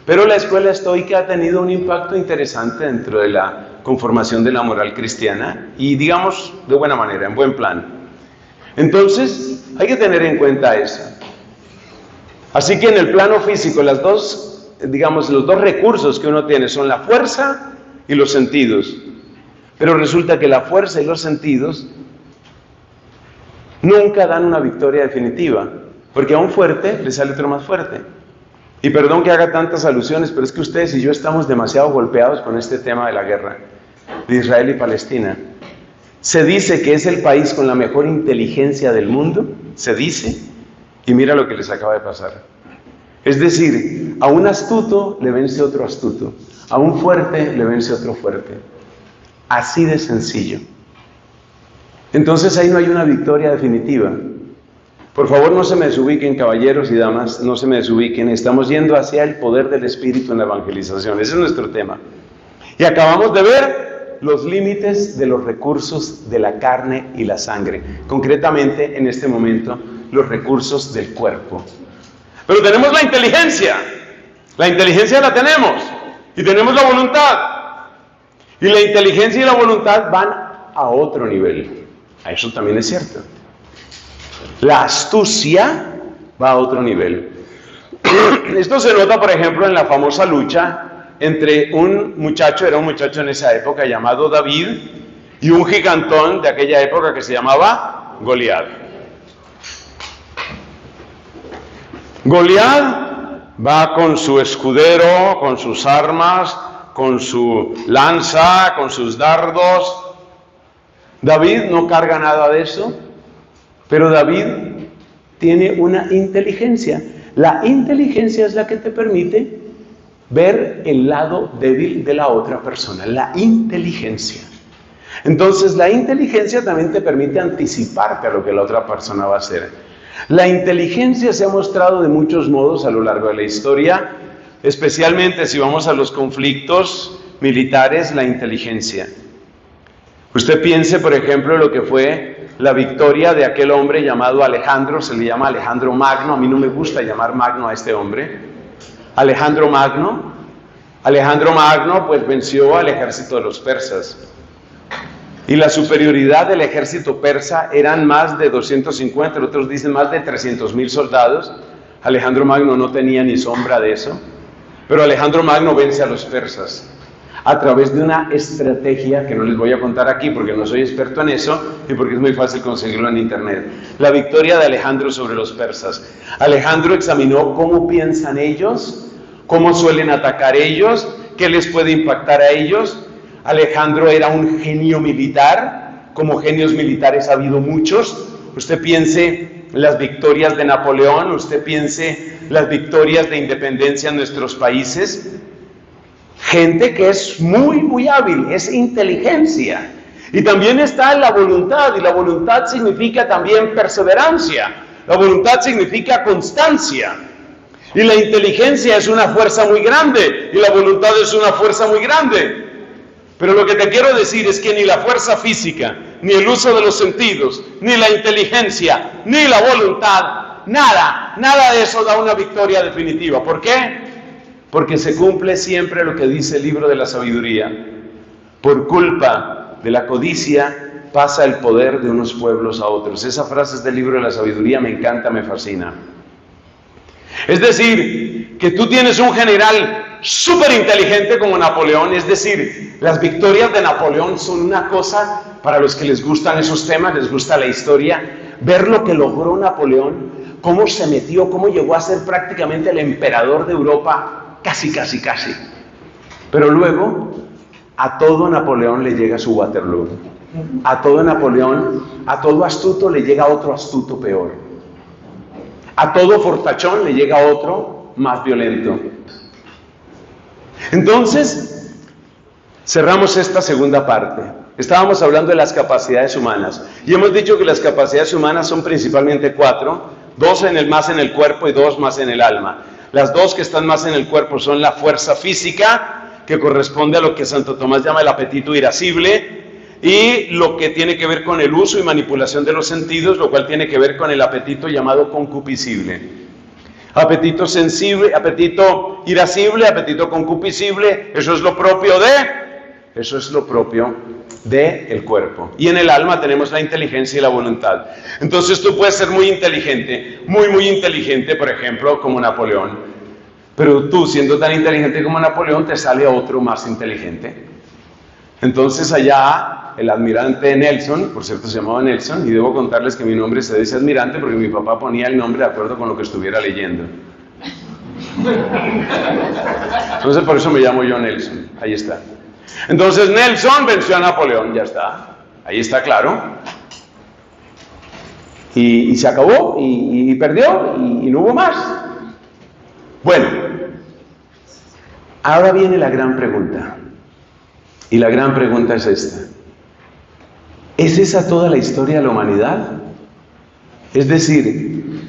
pero la escuela estoica ha tenido un impacto interesante dentro de la conformación de la moral cristiana, y digamos de buena manera, en buen plan. Entonces, hay que tener en cuenta eso. Así que en el plano físico, los dos recursos que uno tiene son la fuerza y los sentidos. Pero resulta que la fuerza y los sentidos nunca dan una victoria definitiva, porque a un fuerte le sale otro más fuerte. Y perdón que haga tantas alusiones, pero es que ustedes y yo estamos demasiado golpeados con este tema de la guerra de Israel y Palestina. Se dice que es el país con la mejor inteligencia del mundo, se dice, y mira lo que les acaba de pasar. Es decir, a un astuto le vence otro astuto, a un fuerte le vence otro fuerte. Así de sencillo. Entonces ahí no hay una victoria definitiva. Por favor, no se me desubiquen, caballeros y damas, no se me desubiquen. Estamos yendo hacia el poder del Espíritu en la evangelización. Ese es nuestro tema. Y acabamos de ver los límites de los recursos de la carne y la sangre. Concretamente, en este momento, los recursos del cuerpo. Pero tenemos la inteligencia. La inteligencia la tenemos. Y tenemos la voluntad. Y la inteligencia y la voluntad van a otro nivel. Eso también es cierto. La astucia va a otro nivel. Esto se nota, por ejemplo, en la famosa lucha entre un muchacho en esa época llamado David, y un gigantón de aquella época que se llamaba Goliat. Goliat va con su escudero, con sus armas, con su lanza, con sus dardos. David no carga nada de eso, pero David tiene una inteligencia. La inteligencia es la que te permite ver el lado débil de la otra persona, la inteligencia. Entonces, la inteligencia también te permite anticiparte a lo que la otra persona va a hacer. La inteligencia se ha mostrado de muchos modos a lo largo de la historia, especialmente si vamos a los conflictos militares, la inteligencia. Usted piense, por ejemplo, en lo que fue la victoria de aquel hombre llamado Alejandro, se le llama Alejandro Magno, a mí no me gusta llamar Magno a este hombre. Alejandro Magno pues venció al ejército de los persas. Y la superioridad del ejército persa eran más de 250, otros dicen más de 300,000 soldados. Alejandro Magno no tenía ni sombra de eso, pero Alejandro Magno vence a los persas a través de una estrategia que no les voy a contar aquí porque no soy experto en eso y porque es muy fácil conseguirlo en internet. La victoria de Alejandro sobre los persas. Alejandro examinó cómo piensan ellos, cómo suelen atacar ellos, qué les puede impactar a ellos. Alejandro era un genio militar, como genios militares ha habido muchos. Usted piense las victorias de Napoleón, usted piense las victorias de independencia en nuestros países. Gente que es muy, muy hábil, es inteligencia. Y también está la voluntad, y la voluntad significa también perseverancia. La voluntad significa constancia. Y la inteligencia es una fuerza muy grande, y la voluntad es una fuerza muy grande. Pero lo que te quiero decir es que ni la fuerza física, ni el uso de los sentidos, ni la inteligencia, ni la voluntad, nada de eso da una victoria definitiva. ¿Por qué? Porque se cumple siempre lo que dice el libro de la sabiduría. Por culpa de la codicia pasa el poder de unos pueblos a otros. Esa frase es del libro de la sabiduría, me encanta, me fascina. Es decir, que tú tienes un general súper inteligente como Napoleón, es decir, las victorias de Napoleón son una cosa, para los que les gustan esos temas, les gusta la historia, ver lo que logró Napoleón, cómo se metió, cómo llegó a ser prácticamente el emperador de Europa, casi. Pero luego, a todo Napoleón le llega su Waterloo. A todo Napoleón, a todo astuto le llega otro astuto peor. A todo fortachón le llega otro más violento. Entonces, cerramos esta segunda parte. Estábamos hablando de las capacidades humanas. Y hemos dicho que las capacidades humanas son principalmente 4, 2 más en el cuerpo y 2 más en el alma. Las 2 que están más en el cuerpo son la fuerza física, que corresponde a lo que Santo Tomás llama el apetito irascible, y lo que tiene que ver con el uso y manipulación de los sentidos, lo cual tiene que ver con el apetito llamado concupiscible. Apetito sensible, apetito irascible, apetito concupiscible, eso es lo propio del cuerpo. Y en el alma tenemos la inteligencia y la voluntad. Entonces tú puedes ser muy inteligente, muy inteligente, por ejemplo, como Napoleón. Pero tú, siendo tan inteligente como Napoleón, te sale otro más inteligente. Entonces allá, el almirante Nelson, por cierto se llamaba Nelson, y debo contarles que mi nombre se dice almirante porque mi papá ponía el nombre de acuerdo con lo que estuviera leyendo. Entonces por eso me llamo yo Nelson, ahí está. Entonces Nelson venció a Napoleón, ya está, ahí está claro. Y se acabó, y perdió, y no hubo más. Bueno, ahora viene la gran pregunta. Y la gran pregunta es esta. ¿Es esa toda la historia de la humanidad? Es decir,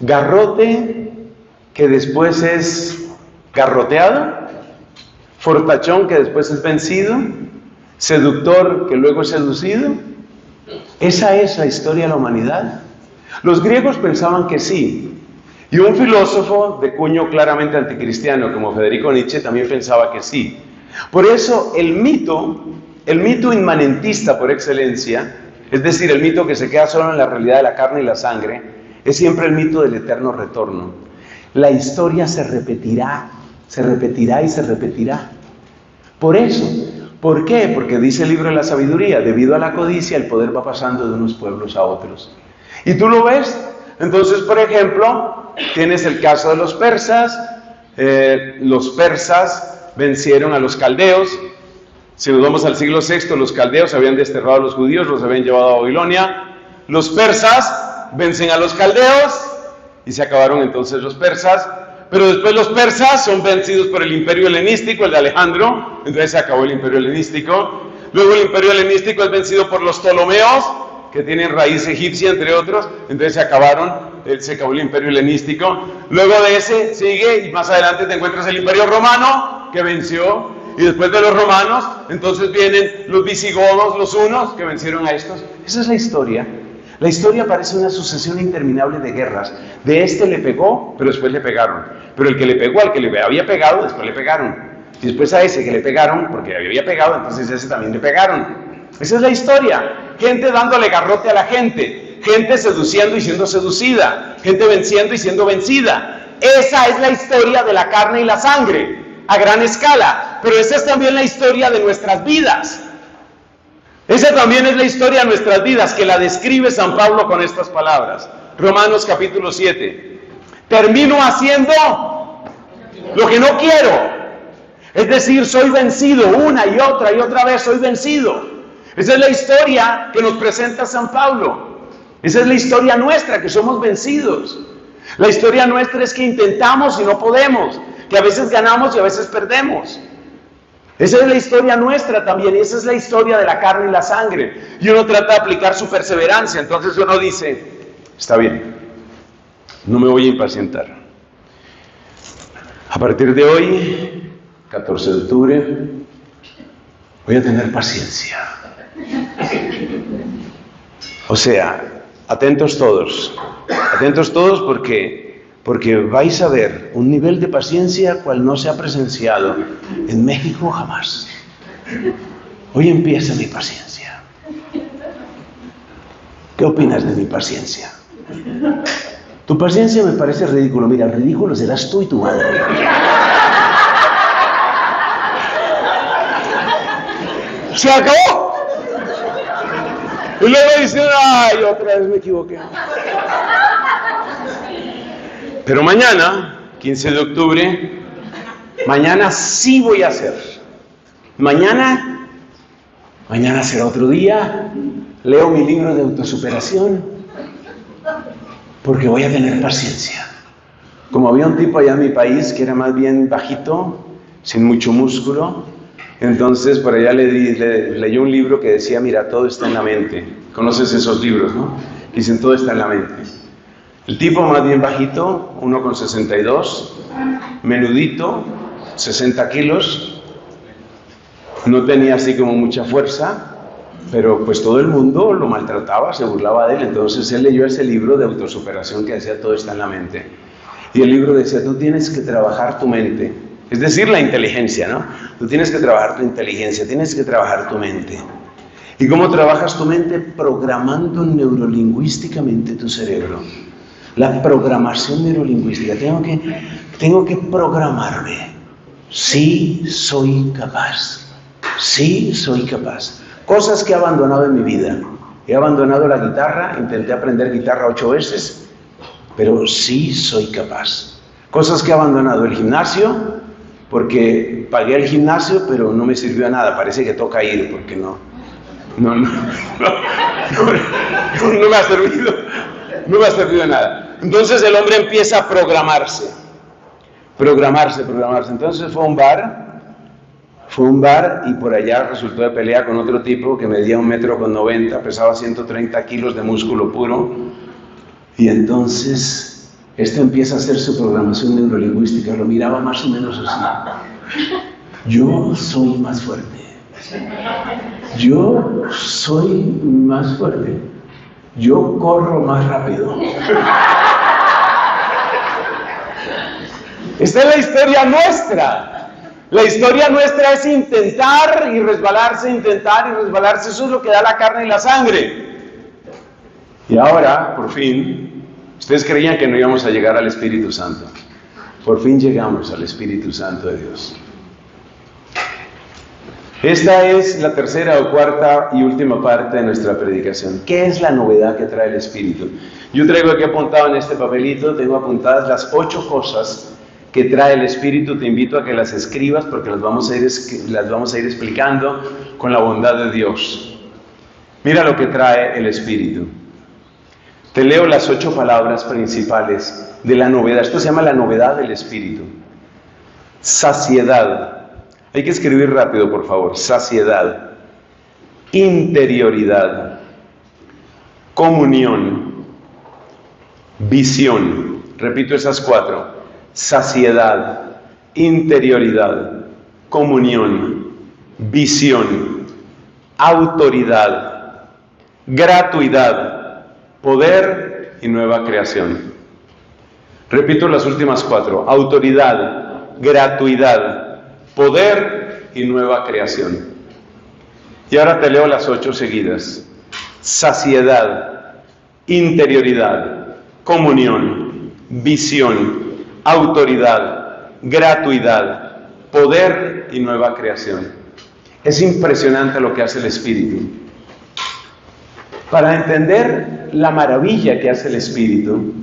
garrote que después es garroteado, fortachón que después es vencido, seductor que luego es seducido. ¿Esa es la historia de la humanidad? Los griegos pensaban que sí. Y un filósofo de cuño claramente anticristiano como Federico Nietzsche también pensaba que sí. Por eso el mito inmanentista por excelencia, es decir, el mito que se queda solo en la realidad de la carne y la sangre, es siempre el mito del eterno retorno. La historia se repetirá y se repetirá. Por eso, ¿por qué? Porque dice el libro de la sabiduría, debido a la codicia el poder va pasando de unos pueblos a otros. ¿Y tú lo ves? Entonces, por ejemplo, tienes el caso de los persas. Los persas vencieron a los caldeos. Si nos vamos al siglo VI, los caldeos habían desterrado a los judíos, los habían llevado a Babilonia. Los persas vencen a los caldeos y se acabaron entonces los persas. Pero después los persas son vencidos por el imperio helenístico, el de Alejandro, entonces se acabó el imperio helenístico. Luego el imperio helenístico es vencido por los ptolomeos, que tienen raíz egipcia, entre otros, entonces se acabó el imperio helenístico. Luego de ese sigue, y más adelante te encuentras el imperio romano, que venció, y después de los romanos, entonces vienen los visigodos, los hunos, que vencieron a estos. Esa es la historia. La historia parece una sucesión interminable de guerras. De este le pegó, pero después le pegaron. Pero el que le pegó al que le había pegado, después le pegaron. Y después a ese que le pegaron, porque había pegado, entonces a ese también le pegaron. Esa es la historia. Gente dándole garrote a la gente. Gente seduciendo y siendo seducida. Gente venciendo y siendo vencida. Esa es la historia de la carne y la sangre, a gran escala. Pero esa es también la historia de nuestras vidas. Esa también es la historia de nuestras vidas, que la describe San Pablo con estas palabras. Romanos capítulo 7. Termino haciendo lo que no quiero. Es decir, soy vencido una y otra vez, soy vencido. Esa es la historia que nos presenta San Pablo. Esa es la historia nuestra, que somos vencidos. La historia nuestra es que intentamos y no podemos, que a veces ganamos y a veces perdemos. Esa es la historia nuestra también, y esa es la historia de la carne y la sangre. Y uno trata de aplicar su perseverancia, entonces uno dice, está bien, no me voy a impacientar. A partir de hoy, 14 de octubre, voy a tener paciencia. O sea, atentos todos porque vais a ver un nivel de paciencia cual no se ha presenciado en México jamás. Hoy empieza mi paciencia. ¿Qué opinas de mi paciencia? Tu paciencia me parece ridículo. Mira, el ridículo serás tú y tu madre. ¡Se acabó! Y luego dicen, ¡ay, otra vez me equivoqué! Pero mañana, 15 de octubre, mañana sí voy a hacer. Mañana será otro día. Leo mi libro de autosuperación, porque voy a tener paciencia. Como había un tipo allá en mi país que era más bien bajito, sin mucho músculo, entonces por allá leyó un libro que decía, mira, todo está en la mente. Conoces esos libros, ¿no? Dicen, todo está en la mente. El tipo más bien bajito, 1,62, menudito, 60 kilos, no tenía así como mucha fuerza, pero pues todo el mundo lo maltrataba, se burlaba de él. Entonces él leyó ese libro de autosuperación que decía, todo está en la mente. Y el libro decía, tú tienes que trabajar tu mente, es decir, la inteligencia, ¿no? Tú tienes que trabajar tu inteligencia, tienes que trabajar tu mente. ¿Y cómo trabajas tu mente? Programando neurolingüísticamente tu cerebro. La programación neurolingüística. Tengo que programarme. Sí soy capaz. Sí soy capaz. Cosas que he abandonado en mi vida. He abandonado la guitarra, intenté aprender guitarra 8 veces, pero sí soy capaz. Cosas que he abandonado, el gimnasio, porque pagué el gimnasio, pero no me sirvió a nada. Parece que toca ir, porque no me ha servido. No me ha servido de nada. Entonces el hombre empieza a programarse. Entonces fue a un bar y por allá resultó de pelea con otro tipo que medía 1,90 m, pesaba 130 kilos de músculo puro. Y entonces este empieza a hacer su programación neurolingüística. Lo miraba más o menos así. Yo soy más fuerte. Yo soy más fuerte. Yo corro más rápido. Esta es la historia nuestra. La historia nuestra es intentar y resbalarse. Eso es lo que da la carne y la sangre. Y ahora, por fin, ustedes creían que no íbamos a llegar al Espíritu Santo. Por fin llegamos al Espíritu Santo de Dios. Esta es la tercera o cuarta y última parte de nuestra predicación. ¿Qué es la novedad que trae el Espíritu? Yo traigo aquí apuntado en este papelito, tengo apuntadas las 8 cosas que trae el Espíritu. Te invito a que las escribas porque las vamos a ir explicando con la bondad de Dios. Mira lo que trae el Espíritu. Te leo las 8 palabras principales de la novedad. Esto se llama la novedad del Espíritu. Saciedad. Hay que escribir rápido, por favor. Saciedad. Interioridad. Comunión. Visión. Repito esas 4. Saciedad. Interioridad. Comunión. Visión. Autoridad. Gratuidad. Poder y nueva creación. Repito las últimas 4. Autoridad. Gratuidad. Poder y nueva creación. Y ahora te leo las 8 seguidas. Saciedad, interioridad, comunión, visión, autoridad, gratuidad, poder y nueva creación. Es impresionante lo que hace el Espíritu. Para entender la maravilla que hace el Espíritu,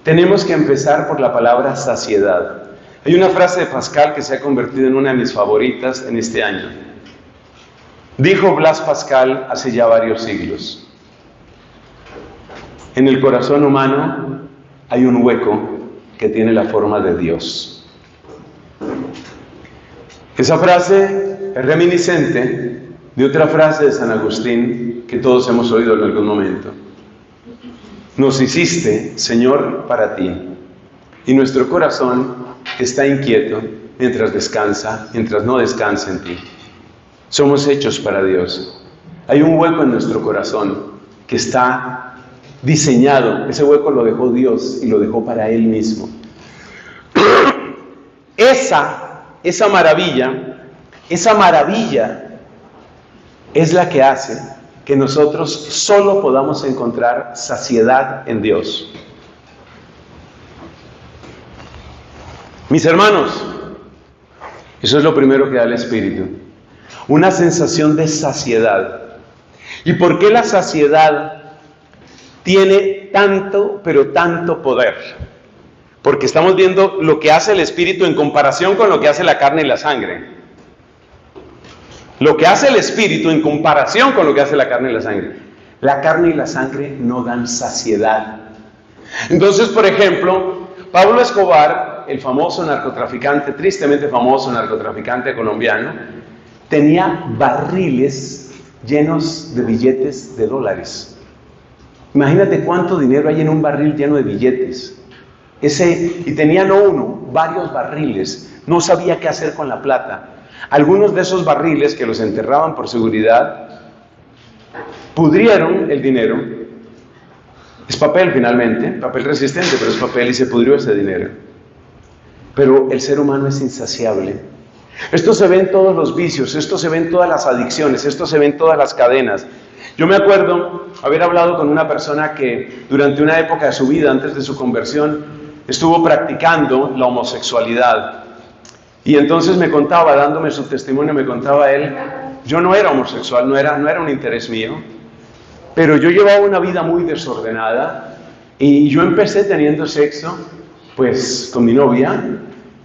tenemos que empezar por la palabra saciedad. Hay una frase de Pascal que se ha convertido en una de mis favoritas en este año. Dijo Blas Pascal hace ya varios siglos: en el corazón humano hay un hueco que tiene la forma de Dios. Esa frase es reminiscente de otra frase de San Agustín que todos hemos oído en algún momento. Nos hiciste, Señor, para ti, y nuestro corazón está inquieto mientras no descansa en ti. Somos hechos para Dios. Hay un hueco en nuestro corazón que está diseñado. Ese hueco lo dejó Dios y lo dejó para Él mismo. Esa maravilla es la que hace que nosotros solo podamos encontrar saciedad en Dios. Mis hermanos, eso es lo primero que da el Espíritu, una sensación de saciedad. ¿Y por qué la saciedad tiene tanto, pero tanto poder? Porque estamos viendo lo que hace el Espíritu en comparación con lo que hace la carne y la sangre. Lo que hace el Espíritu en comparación con lo que hace la carne y la sangre. La carne y la sangre no dan saciedad. Entonces, por ejemplo, Pablo Escobar, el famoso narcotraficante, tristemente famoso narcotraficante colombiano, tenía barriles llenos de billetes de dólares. Imagínate cuánto dinero hay en un barril lleno de billetes. Y tenía no uno, varios barriles. No sabía qué hacer con la plata. Algunos de esos barriles que los enterraban por seguridad, pudrieron el dinero. Es papel finalmente, papel resistente, pero es papel y se pudrió ese dinero. Pero el ser humano es insaciable. Esto se ve en todos los vicios, esto se ve en todas las adicciones, esto se ve en todas las cadenas. Yo me acuerdo haber hablado con una persona que durante una época de su vida, antes de su conversión, estuvo practicando la homosexualidad. Y entonces me contaba, dándome su testimonio, me contaba él, yo no era homosexual, no era un interés mío, pero yo llevaba una vida muy desordenada y yo empecé teniendo sexo, pues, con mi novia,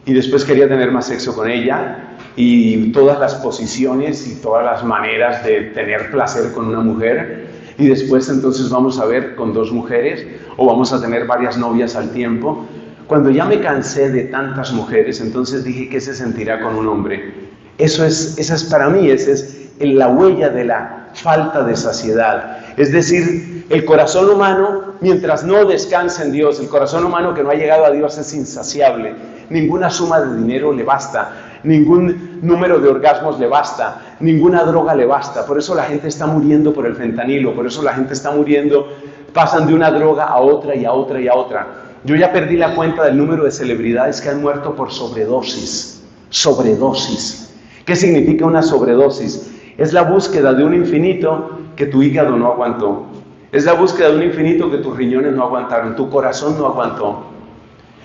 y después quería tener más sexo con ella, y todas las posiciones y todas las maneras de tener placer con una mujer, y después entonces vamos a ver con 2 mujeres, o vamos a tener varias novias al tiempo. Cuando ya me cansé de tantas mujeres, entonces dije, ¿qué se sentirá con un hombre? Esa es para mí, esa es la huella de la falta de saciedad. Es decir, el corazón humano, mientras no descansa en Dios, el corazón humano que no ha llegado a Dios es insaciable. Ninguna suma de dinero le basta, ningún número de orgasmos le basta, ninguna droga le basta. Por eso la gente está muriendo por el fentanilo, por eso la gente está muriendo, pasan de una droga a otra y a otra y a otra. Yo ya perdí la cuenta del número de celebridades que han muerto por sobredosis. Sobredosis. ¿Qué significa una sobredosis? Es la búsqueda de un infinito que tu hígado no aguantó. Es la búsqueda de un infinito que tus riñones no aguantaron, tu corazón no aguantó.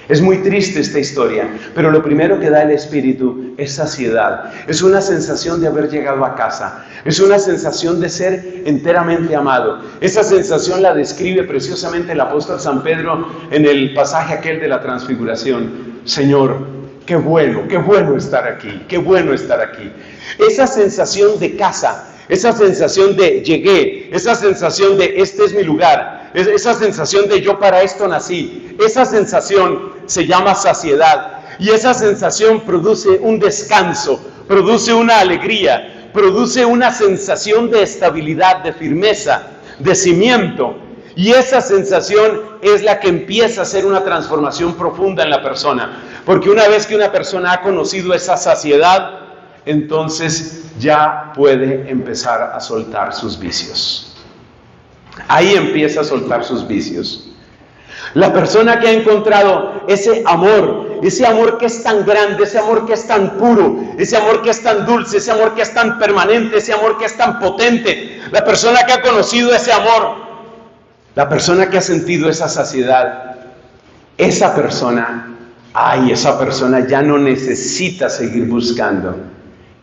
Es muy triste esta historia, pero lo primero que da el Espíritu es saciedad. Es una sensación de haber llegado a casa. Es una sensación de ser enteramente amado. Esa sensación la describe preciosamente el apóstol San Pedro en el pasaje aquel de la transfiguración. Señor, qué bueno estar aquí, qué bueno estar aquí. Esa sensación de casa, esa sensación de llegué, esa sensación de este es mi lugar, esa sensación de yo para esto nací, esa sensación se llama saciedad, y esa sensación produce un descanso, produce una alegría, produce una sensación de estabilidad, de firmeza, de cimiento, y esa sensación es la que empieza a hacer una transformación profunda en la persona, porque una vez que una persona ha conocido esa saciedad, entonces ya puede empezar a soltar sus vicios. Ahí empieza a soltar sus vicios. La persona que ha encontrado ese amor que es tan grande, ese amor que es tan puro, ese amor que es tan dulce, ese amor que es tan permanente, ese amor que es tan potente, la persona que ha conocido ese amor, la persona que ha sentido esa saciedad, esa persona ya no necesita seguir buscando.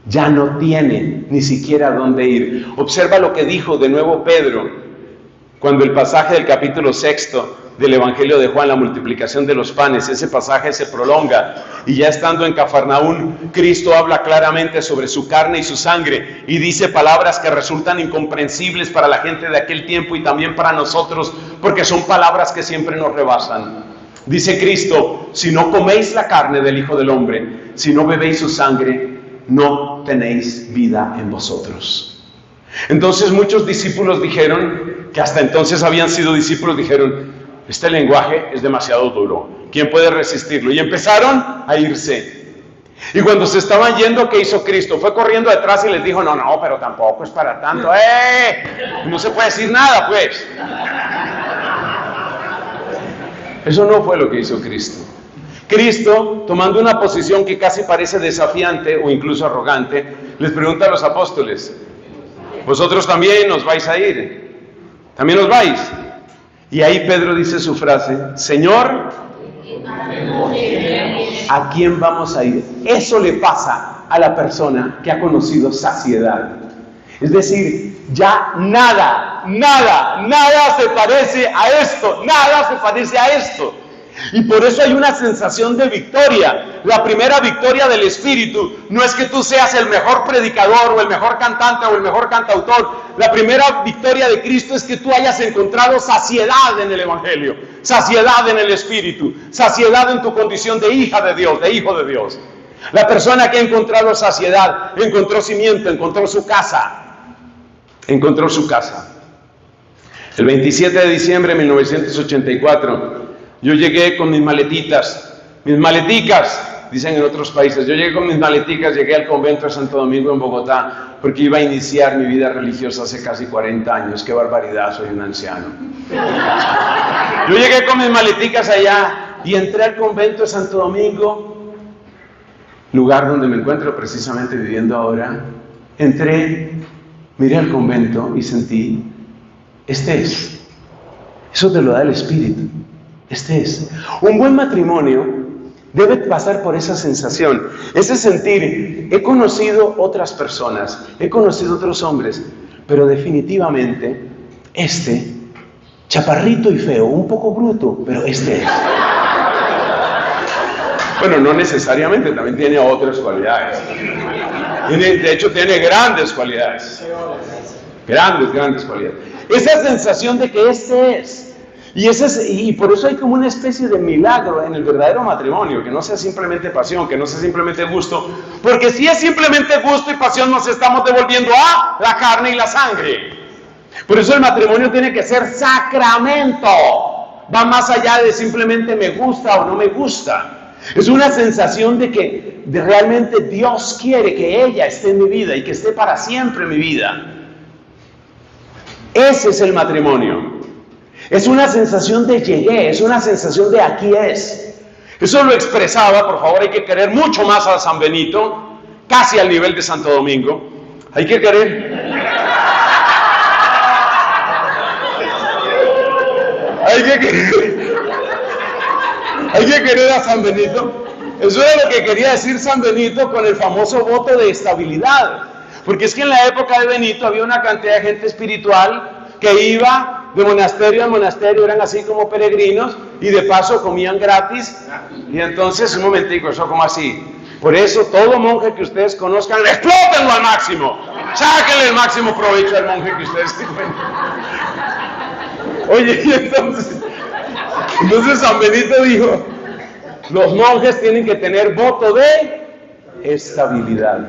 Ya no tiene ni siquiera dónde ir. Observa lo que dijo de nuevo Pedro, cuando el pasaje del capítulo 6 del Evangelio de Juan, la multiplicación de los panes, ese pasaje se prolonga, y ya estando en Cafarnaún, Cristo habla claramente sobre su carne y su sangre, y dice palabras que resultan incomprensibles para la gente de aquel tiempo y también para nosotros, porque son palabras que siempre nos rebasan. Dice Cristo: si no coméis la carne del Hijo del Hombre, si no bebéis su sangre, no tenéis vida en vosotros. Entonces muchos discípulos dijeron, que hasta entonces habían sido discípulos, dijeron: este lenguaje es demasiado duro, ¿quién puede resistirlo? Y empezaron a irse. Y cuando se estaban yendo, ¿qué hizo Cristo? Fue corriendo detrás y les dijo: no, pero tampoco es para tanto. No se puede decir nada, pues. Eso no fue lo que hizo Cristo. Cristo, tomando una posición que casi parece desafiante o incluso arrogante, les pregunta a los apóstoles: ¿vosotros también os vais a ir? ¿También os vais? Y ahí Pedro dice su frase: Señor, ¿a quién vamos a ir? Eso le pasa a la persona que ha conocido saciedad. Es decir, ya nada se parece a esto, nada se parece a esto. Y por eso hay una sensación de victoria. La primera victoria del Espíritu no es que tú seas el mejor predicador o el mejor cantante o el mejor cantautor. La primera victoria de Cristo es que tú hayas encontrado saciedad en el Evangelio, saciedad en el Espíritu, saciedad en tu condición de hija de Dios, de hijo de Dios. La persona que ha encontrado saciedad, encontró cimiento, encontró su casa. Encontró su casa. El 27 de diciembre de 1984, yo llegué con mis maleticas, dicen en otros países. Yo llegué con mis maleticas, llegué al convento de Santo Domingo en Bogotá, porque iba a iniciar mi vida religiosa hace casi 40 años. ¡Qué barbaridad! Soy un anciano. Yo llegué con mis maleticas allá y entré al convento de Santo Domingo, lugar donde me encuentro precisamente viviendo ahora. Entré, miré al convento y sentí: este es. Eso te lo da el Espíritu. Este es. Un buen matrimonio debe pasar por esa sensación, ese sentir: he conocido otras personas, he conocido otros hombres, pero definitivamente este, chaparrito y feo, un poco bruto, pero este es. Bueno, no necesariamente, también tiene otras cualidades. De hecho, tiene grandes cualidades. Grandes cualidades. Esa sensación de que este es. Y por eso hay como una especie de milagro en el verdadero matrimonio, que no sea simplemente pasión, que no sea simplemente gusto, porque si es simplemente gusto y pasión nos estamos devolviendo a la carne y la sangre. Por eso el matrimonio tiene que ser sacramento, va más allá de simplemente me gusta o no me gusta. Es una sensación de que realmente Dios quiere que ella esté en mi vida y que esté para siempre en mi vida. Ese es el matrimonio. Es una sensación de llegué, es una sensación de aquí es. Eso lo expresaba, por favor, hay que querer mucho más a San Benito, casi al nivel de Santo Domingo. Hay que querer. Hay que querer a San Benito. Eso es lo que quería decir San Benito con el famoso voto de estabilidad. Porque es que en la época de Benito había una cantidad de gente espiritual que iba de monasterio a monasterio, eran así como peregrinos, y de paso comían gratis. Y entonces, un momentico, eso como así. Por eso, todo monje que ustedes conozcan, explótenlo al máximo. Sáquenle el máximo provecho al monje que ustedes encuentren. Oye, y entonces San Benito dijo, los monjes tienen que tener voto de estabilidad.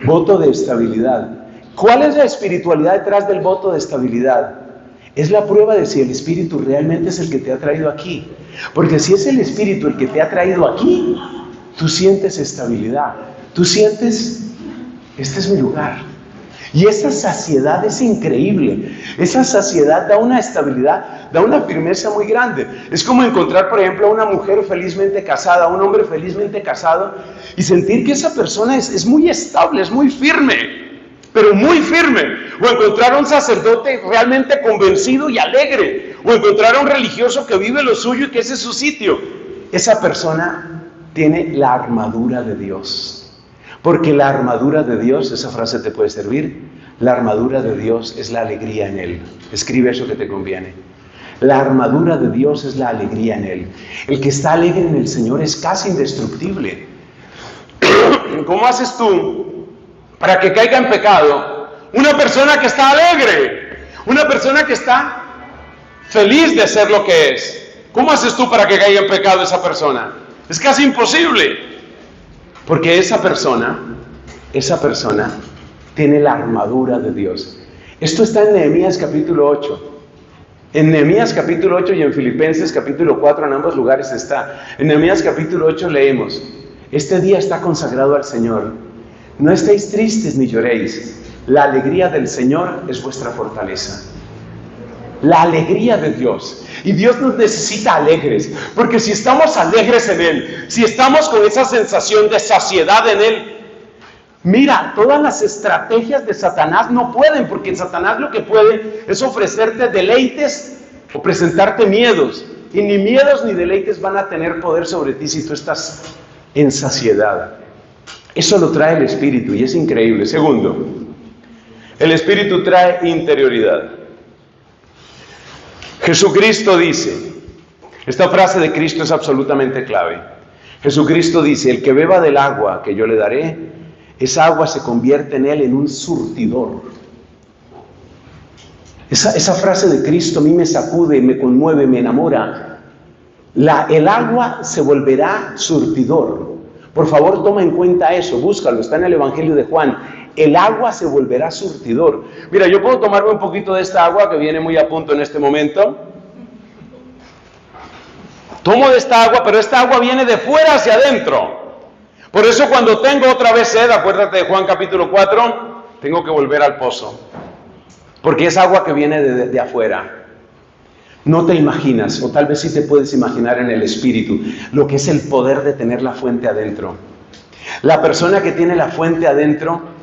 Voto de estabilidad. ¿Cuál es la espiritualidad detrás del voto de estabilidad? Es la prueba de si el Espíritu realmente es el que te ha traído aquí. Porque si es el Espíritu el que te ha traído aquí, tú sientes estabilidad. Tú sientes, este es mi lugar. Y esa saciedad es increíble. Esa saciedad da una estabilidad, da una firmeza muy grande. Es como encontrar, por ejemplo, a una mujer felizmente casada, a un hombre felizmente casado, y sentir que esa persona es muy estable, es muy firme, pero muy firme. O encontrar a un sacerdote realmente convencido y alegre. O encontrar a un religioso que vive lo suyo y que ese es su sitio. Esa persona tiene la armadura de Dios. Porque la armadura de Dios, esa frase te puede servir, la armadura de Dios es la alegría en Él. Escribe eso que te conviene. La armadura de Dios es la alegría en Él. El que está alegre en el Señor es casi indestructible. ¿Cómo haces tú para que caiga en pecado una persona que está alegre? Una persona que está feliz de ser lo que es. ¿Cómo haces tú para que caiga en pecado esa persona? Es casi imposible. Porque esa persona tiene la armadura de Dios. Esto está en Nehemías capítulo 8. En Nehemías capítulo 8 y en Filipenses capítulo 4, en ambos lugares está. En Nehemías capítulo 8 leemos, este día está consagrado al Señor. No estéis tristes ni lloréis. La alegría del Señor es vuestra fortaleza. La alegría de Dios. Y Dios nos necesita alegres, porque si estamos alegres en Él, si estamos con esa sensación de saciedad en Él, mira, todas las estrategias de Satanás no pueden, porque Satanás lo que puede es ofrecerte deleites o presentarte miedos, y ni miedos ni deleites van a tener poder sobre ti si tú estás en saciedad. Eso lo trae el Espíritu y es increíble. Segundo, el Espíritu trae interioridad. Jesucristo dice, esta frase de Cristo es absolutamente clave. Jesucristo dice, el que beba del agua que yo le daré, esa agua se convierte en él en un surtidor. Esa frase de Cristo a mí me sacude, me conmueve, me enamora. El agua se volverá surtidor. Por favor, toma en cuenta eso, búscalo, está en el Evangelio de Juan. El agua se volverá surtidor. Mira, yo puedo tomarme un poquito de esta agua que viene muy a punto en este momento. Tomo de esta agua, pero esta agua viene de fuera hacia adentro. Por eso cuando tengo otra vez sed, acuérdate de Juan capítulo 4, tengo que volver al pozo. Porque es agua que viene de afuera. No te imaginas, o tal vez sí te puedes imaginar en el espíritu, lo que es el poder de tener la fuente adentro. La persona que tiene la fuente adentro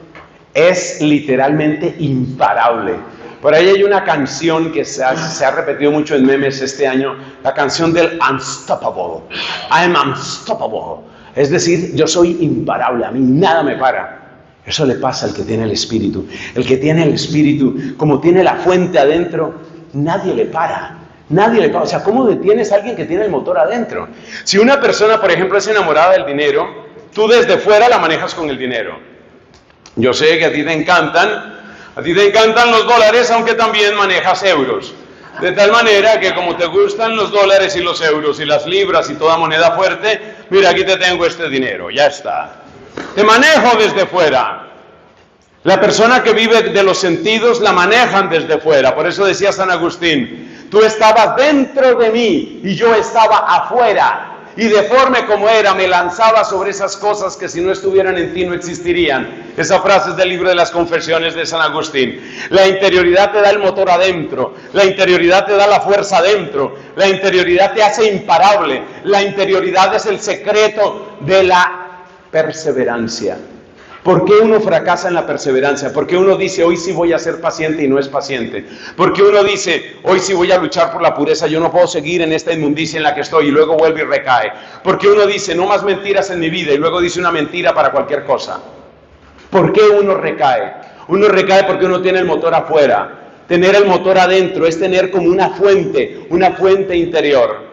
es literalmente imparable. Por ahí hay una canción que se ha repetido mucho en memes este año, la canción del Unstoppable. I'm unstoppable. Es decir, yo soy imparable, a mí nada me para. Eso le pasa al que tiene el Espíritu. El que tiene el Espíritu, como tiene la fuente adentro, nadie le para. Nadie le para. O sea, ¿cómo detienes a alguien que tiene el motor adentro? Si una persona, por ejemplo, es enamorada del dinero, tú desde fuera la manejas con el dinero. Yo sé que a ti te encantan los dólares, aunque también manejas euros. De tal manera que como te gustan los dólares y los euros y las libras y toda moneda fuerte, mira, aquí te tengo este dinero, ya está. Te manejo desde fuera. La persona que vive de los sentidos la manejan desde fuera. Por eso decía San Agustín, tú estabas dentro de mí y yo estaba afuera. Y deforme como era, me lanzaba sobre esas cosas que si no estuvieran en ti no existirían. Esa frase es del libro de las Confesiones de San Agustín. La interioridad te da el motor adentro, la interioridad te da la fuerza adentro, la interioridad te hace imparable, la interioridad es el secreto de la perseverancia. ¿Por qué uno fracasa en la perseverancia? ¿Por qué uno dice, hoy sí voy a ser paciente y no es paciente? ¿Por qué uno dice, hoy sí voy a luchar por la pureza, yo no puedo seguir en esta inmundicia en la que estoy, y luego vuelve y recae? ¿Por qué uno dice, no más mentiras en mi vida, y luego dice una mentira para cualquier cosa? ¿Por qué uno recae? Uno recae porque uno tiene el motor afuera. Tener el motor adentro es tener como una fuente interior.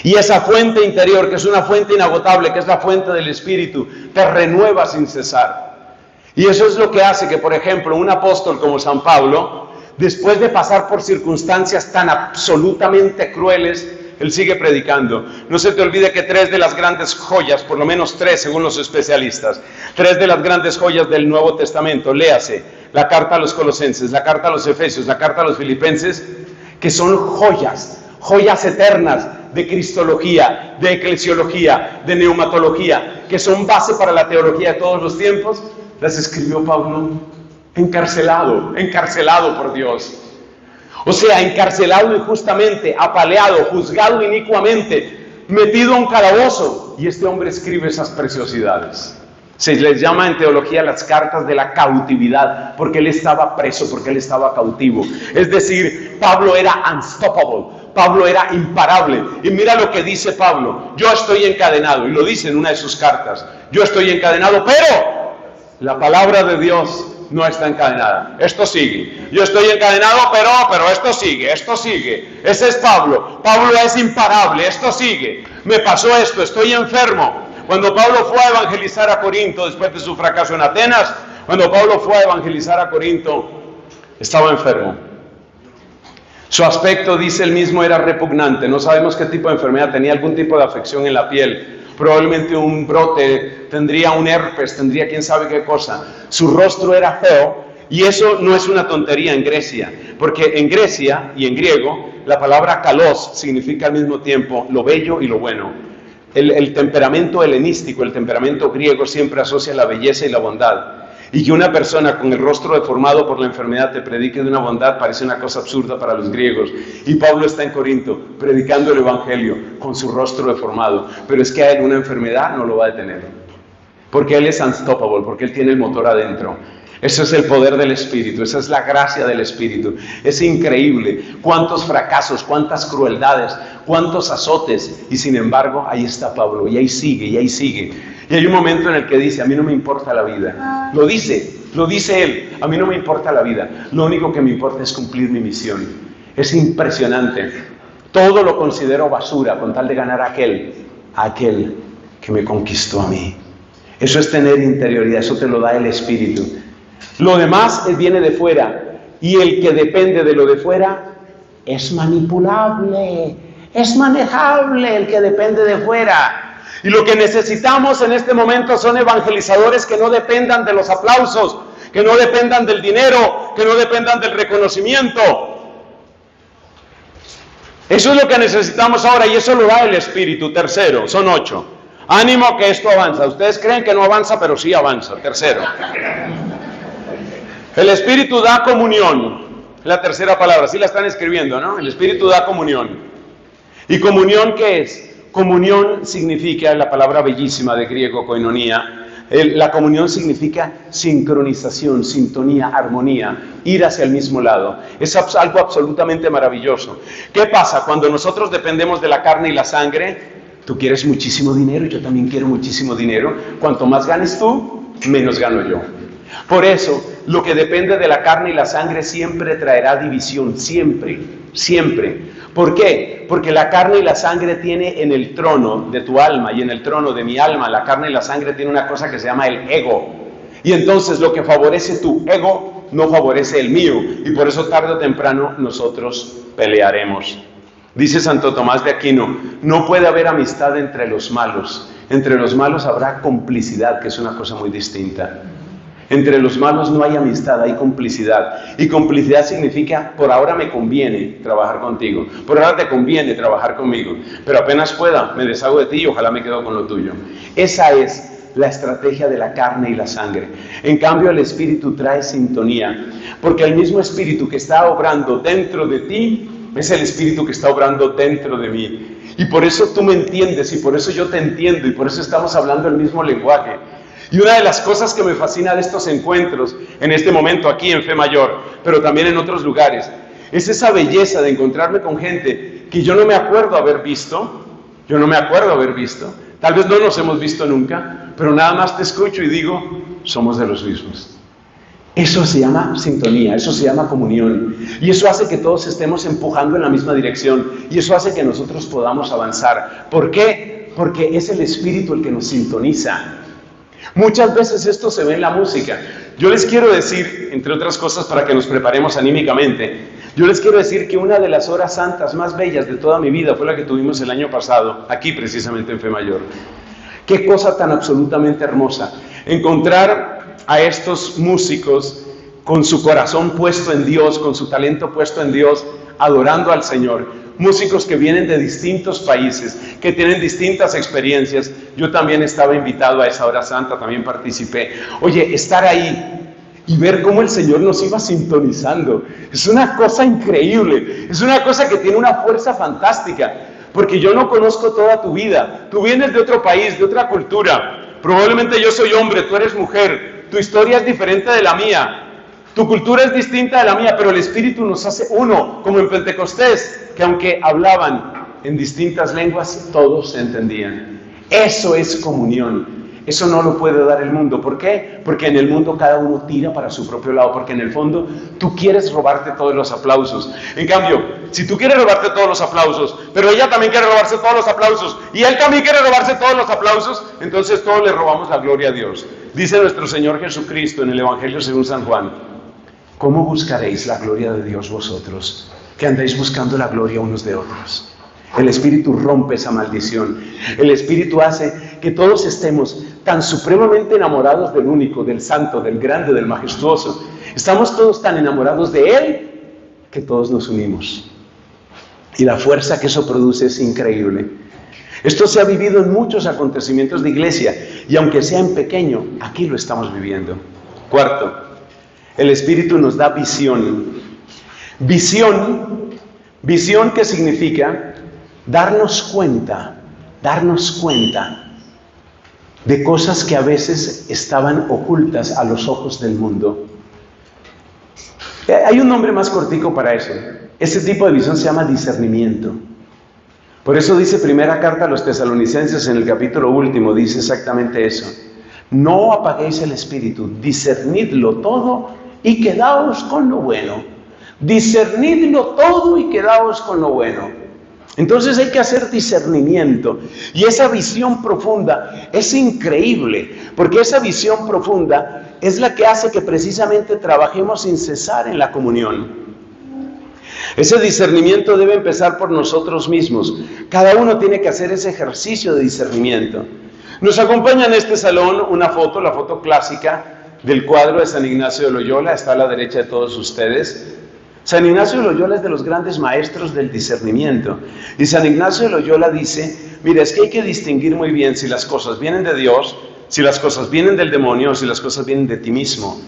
Y esa fuente interior, que es una fuente inagotable, que es la fuente del Espíritu, te renueva sin cesar. Y eso es lo que hace que, por ejemplo, un apóstol como San Pablo, después de pasar por circunstancias tan absolutamente crueles, él sigue predicando. No se te olvide que 3 de las grandes joyas, por lo menos 3 según los especialistas, 3 de las grandes joyas del Nuevo Testamento, léase, la carta a los Colosenses, la carta a los Efesios, la carta a los Filipenses, que son joyas eternas de cristología, de eclesiología, de neumatología, que son base para la teología de todos los tiempos, las escribió Pablo encarcelado por Dios. O sea, encarcelado injustamente, apaleado, juzgado inicuamente, metido a un calabozo. Y este hombre escribe esas preciosidades. Se les llama en teología las cartas de la cautividad, porque él estaba preso, porque él estaba cautivo. Es decir, Pablo era unstoppable, Pablo era imparable. Y mira lo que dice Pablo: yo estoy encadenado, y lo dice en una de sus cartas, yo estoy encadenado, pero la palabra de Dios no está encadenada. Esto sigue. Yo estoy encadenado, pero esto sigue. Ese es Pablo. Pablo es imparable, esto sigue. Me pasó esto, estoy enfermo. Cuando Pablo fue a evangelizar a Corinto, después de su fracaso en Atenas, cuando Pablo fue a evangelizar a Corinto, estaba enfermo. Su aspecto, dice él mismo, era repugnante. No sabemos qué tipo de enfermedad tenía, algún tipo de afección en la piel. Probablemente un brote, tendría un herpes, tendría quién sabe qué cosa. Su rostro era feo, y eso no es una tontería en Grecia, porque en Grecia y en griego, la palabra kalos significa al mismo tiempo lo bello y lo bueno. El temperamento helenístico, el temperamento griego siempre asocia la belleza y la bondad. Y que una persona con el rostro deformado por la enfermedad te predique de una bondad parece una cosa absurda para los griegos. Y Pablo está en Corinto predicando el evangelio con su rostro deformado. Pero es que a él una enfermedad no lo va a detener. Porque él es unstoppable, porque él tiene el motor adentro. Eso es el poder del Espíritu, esa es la gracia del Espíritu. Es increíble cuántos fracasos, cuántas crueldades, cuántos azotes, y sin embargo ahí está Pablo, y ahí sigue, y ahí sigue. Y hay un momento en el que dice, a mí no me importa la vida. Lo dice él, a mí no me importa la vida, lo único que me importa es cumplir mi misión. Es impresionante. Todo lo considero basura con tal de ganar a aquel que me conquistó a mí. Eso es tener interioridad, eso te lo da el Espíritu. Lo demás viene de fuera, y el que depende de lo de fuera es manipulable, es manejable el que depende de fuera. Y lo que necesitamos en este momento son evangelizadores que no dependan de los aplausos, que no dependan del dinero, que no dependan del reconocimiento. Eso es lo que necesitamos ahora, y eso lo da el Espíritu. Tercero, son 8. Ánimo que esto avanza. Ustedes creen que no avanza, pero sí avanza. Tercero. El Espíritu da comunión, la tercera palabra, sí la están escribiendo, ¿no? El Espíritu da comunión. ¿Y comunión qué es? Comunión significa, la palabra bellísima de griego, koinonía, la comunión significa sincronización, sintonía, armonía, ir hacia el mismo lado. Es algo absolutamente maravilloso. ¿Qué pasa? Cuando nosotros dependemos de la carne y la sangre, tú quieres muchísimo dinero y yo también quiero muchísimo dinero. Cuanto más ganes tú, menos gano yo. Por eso, lo que depende de la carne y la sangre siempre traerá división, siempre. ¿Por qué? Porque la carne y la sangre tiene en el trono de tu alma y en el trono de mi alma, la carne y la sangre tiene una cosa que se llama el ego. Y entonces lo que favorece tu ego no favorece el mío, y por eso tarde o temprano nosotros pelearemos. Dice Santo Tomás de Aquino, no puede haber amistad entre los malos habrá complicidad, que es una cosa muy distinta. Entre los malos no hay amistad, hay complicidad. Y complicidad significa, por ahora me conviene trabajar contigo, por ahora te conviene trabajar conmigo, pero apenas pueda, me deshago de ti y ojalá me quedo con lo tuyo. Esa es la estrategia de la carne y la sangre. En cambio, el Espíritu trae sintonía, porque el mismo Espíritu que está obrando dentro de ti es el Espíritu que está obrando dentro de mí. Y por eso tú me entiendes, y por eso yo te entiendo, y por eso estamos hablando el mismo lenguaje. Y una de las cosas que me fascina de estos encuentros, en este momento aquí en Fe Mayor, pero también en otros lugares, es esa belleza de encontrarme con gente que yo no me acuerdo haber visto, tal vez no nos hemos visto nunca, pero nada más te escucho y digo, somos de los mismos. Eso se llama sintonía, eso se llama comunión, y eso hace que todos estemos empujando en la misma dirección, y eso hace que nosotros podamos avanzar. ¿Por qué? Porque es el Espíritu el que nos sintoniza. Muchas veces esto se ve en la música. Yo les quiero decir, entre otras cosas para que nos preparemos anímicamente, yo les quiero decir que una de las horas santas más bellas de toda mi vida fue la que tuvimos el año pasado, aquí precisamente en Fe Mayor. Qué cosa tan absolutamente hermosa, encontrar a estos músicos con su corazón puesto en Dios, con su talento puesto en Dios, adorando al Señor. Músicos que vienen de distintos países, que tienen distintas experiencias. Yo también estaba invitado a esa hora santa, también participé. Oye, estar ahí y ver cómo el Señor nos iba sintonizando, es una cosa increíble, es una cosa que tiene una fuerza fantástica, porque yo no conozco toda tu vida. Tú vienes de otro país, de otra cultura. Probablemente yo soy hombre, tú eres mujer, tu historia es diferente de la mía. Tu cultura es distinta de la mía, pero el Espíritu nos hace uno, como en Pentecostés, que aunque hablaban en distintas lenguas, todos se entendían. Eso es comunión. Eso no lo puede dar el mundo. ¿Por qué? Porque en el mundo cada uno tira para su propio lado, porque en el fondo tú quieres robarte todos los aplausos. En cambio, si tú quieres robarte todos los aplausos, pero ella también quiere robarse todos los aplausos, y él también quiere robarse todos los aplausos, entonces todos le robamos la gloria a Dios. Dice nuestro Señor Jesucristo en el Evangelio según San Juan: ¿cómo buscaréis la gloria de Dios vosotros, que andáis buscando la gloria unos de otros? El Espíritu rompe esa maldición. El Espíritu hace que todos estemos tan supremamente enamorados del único, del santo, del grande, del majestuoso. Estamos todos tan enamorados de Él que todos nos unimos. Y la fuerza que eso produce es increíble. Esto se ha vivido en muchos acontecimientos de iglesia, y aunque sea en pequeño, aquí lo estamos viviendo. Cuarto, el Espíritu nos da visión. Visión que significa darnos cuenta de cosas que a veces estaban ocultas a los ojos del mundo. Hay un nombre más cortico para eso. Ese tipo de visión se llama discernimiento. Por eso dice primera carta a los Tesalonicenses en el capítulo último, dice exactamente eso. No apaguéis el espíritu, discernidlo todo y quedaos con lo bueno. Discernidlo todo y quedaos con lo bueno. Entonces hay que hacer discernimiento, y esa visión profunda es increíble, porque esa visión profunda es la que hace que precisamente trabajemos sin cesar en la comunión. Ese discernimiento debe empezar por nosotros mismos. Cada uno tiene que hacer ese ejercicio de discernimiento. Nos acompaña en este salón una foto, la foto clásica del cuadro de San Ignacio de Loyola, está a la derecha de todos ustedes. San Ignacio de Loyola es de los grandes maestros del discernimiento. Y San Ignacio de Loyola dice, mira, es que hay que distinguir muy bien si las cosas vienen de Dios, si las cosas vienen del demonio o si las cosas vienen de ti mismo.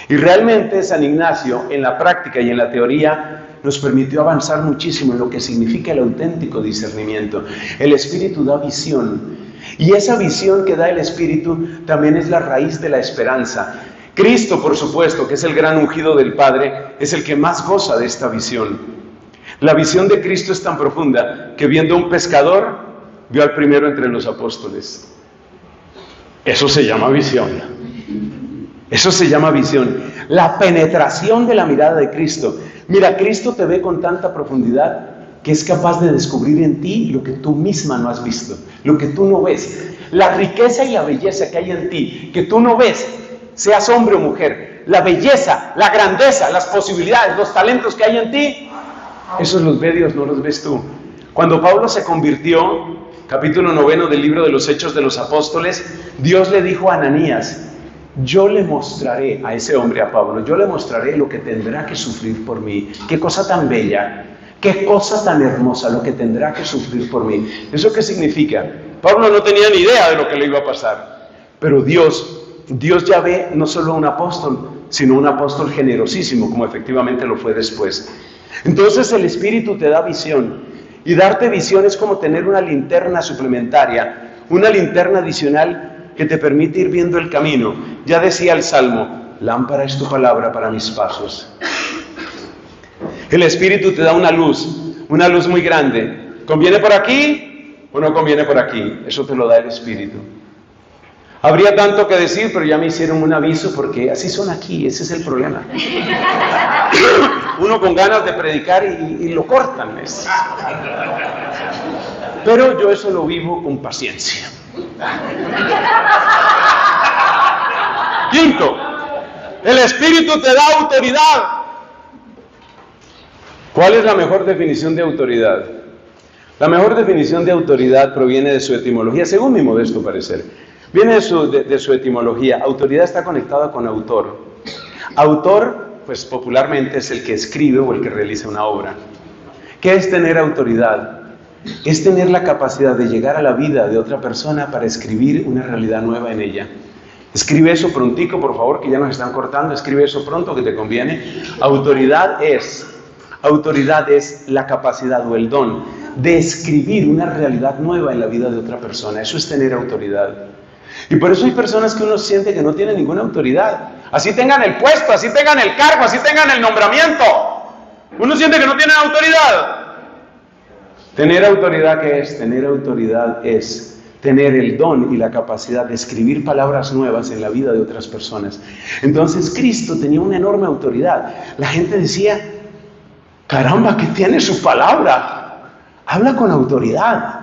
Y realmente San Ignacio, en la práctica y en la teoría, nos permitió avanzar muchísimo en lo que significa el auténtico discernimiento. El Espíritu da visión. Y esa visión que da el Espíritu también es la raíz de la esperanza. Cristo, por supuesto, que es el gran ungido del Padre, es el que más goza de esta visión. La visión de Cristo es tan profunda que viendo a un pescador, vio al primero entre los apóstoles. Eso se llama visión. Eso se llama visión. La penetración de la mirada de Cristo. Mira, Cristo te ve con tanta profundidad que es capaz de descubrir en ti lo que tú misma no has visto, lo que tú no ves. La riqueza y la belleza que hay en ti, que tú no ves, seas hombre o mujer, la belleza, la grandeza, las posibilidades, los talentos que hay en ti, esos los ve Dios, no los ves tú. Cuando Pablo se convirtió, capítulo 9 del libro de los Hechos de los Apóstoles, Dios le dijo a Ananías, yo le mostraré a ese hombre, a Pablo, yo le mostraré lo que tendrá que sufrir por mí. Qué cosa tan bella, qué cosa tan hermosa lo que tendrá que sufrir por mí. ¿Eso qué significa? Pablo no tenía ni idea de lo que le iba a pasar, pero Dios ya ve no solo a un apóstol, sino un apóstol generosísimo, como efectivamente lo fue después. Entonces el Espíritu te da visión, y darte visión es como tener una linterna suplementaria, una linterna adicional que te permite ir viendo el camino. Ya decía el Salmo, lámpara es tu palabra para mis pasos. El Espíritu te da una luz muy grande. ¿Conviene por aquí o no conviene por aquí? Eso te lo da el Espíritu. Habría tanto que decir, pero ya me hicieron un aviso porque así son aquí, ese es el problema. Uno con ganas de predicar y lo cortan. Pero yo eso lo vivo con paciencia. Quinto, el Espíritu te da autoridad. ¿Cuál es la mejor definición de autoridad? La mejor definición de autoridad proviene de su etimología, según mi modesto parecer. Viene de su etimología. Autoridad está conectada con autor. Autor, pues popularmente es el que escribe o el que realiza una obra. ¿Qué es tener autoridad? Es tener la capacidad de llegar a la vida de otra persona para escribir una realidad nueva en ella. Escribe eso prontico, por favor, que ya nos están cortando. Escribe eso pronto, que te conviene. Autoridad es la capacidad o el don de escribir una realidad nueva en la vida de otra persona. Eso es tener autoridad. Y por eso hay personas que uno siente que no tienen ninguna autoridad. Así tengan el puesto, así tengan el cargo, así tengan el nombramiento. Uno siente que no tienen autoridad. Tener autoridad, ¿qué es? Tener autoridad es tener el don y la capacidad de escribir palabras nuevas en la vida de otras personas. Entonces Cristo tenía una enorme autoridad. La gente decía, caramba, ¿qué tiene su palabra? Habla con autoridad.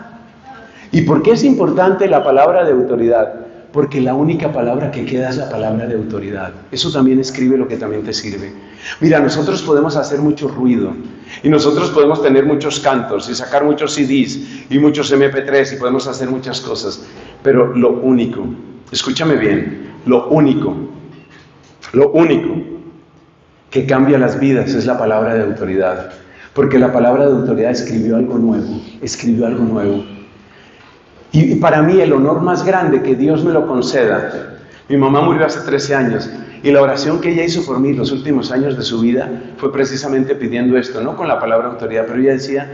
¿Y por qué es importante la palabra de autoridad? Porque la única palabra que queda es la palabra de autoridad. Eso también escribe lo que también te sirve. Mira, nosotros podemos hacer mucho ruido y nosotros podemos tener muchos cantos y sacar muchos CDs y muchos MP3 y podemos hacer muchas cosas, pero lo único, escúchame bien, lo único que cambia las vidas es la palabra de autoridad, porque la palabra de autoridad escribió algo nuevo. Y para mí el honor más grande que Dios me lo conceda. Mi mamá murió hace 13 años y la oración que ella hizo por mí los últimos años de su vida fue precisamente pidiendo esto, no con la palabra autoridad, pero ella decía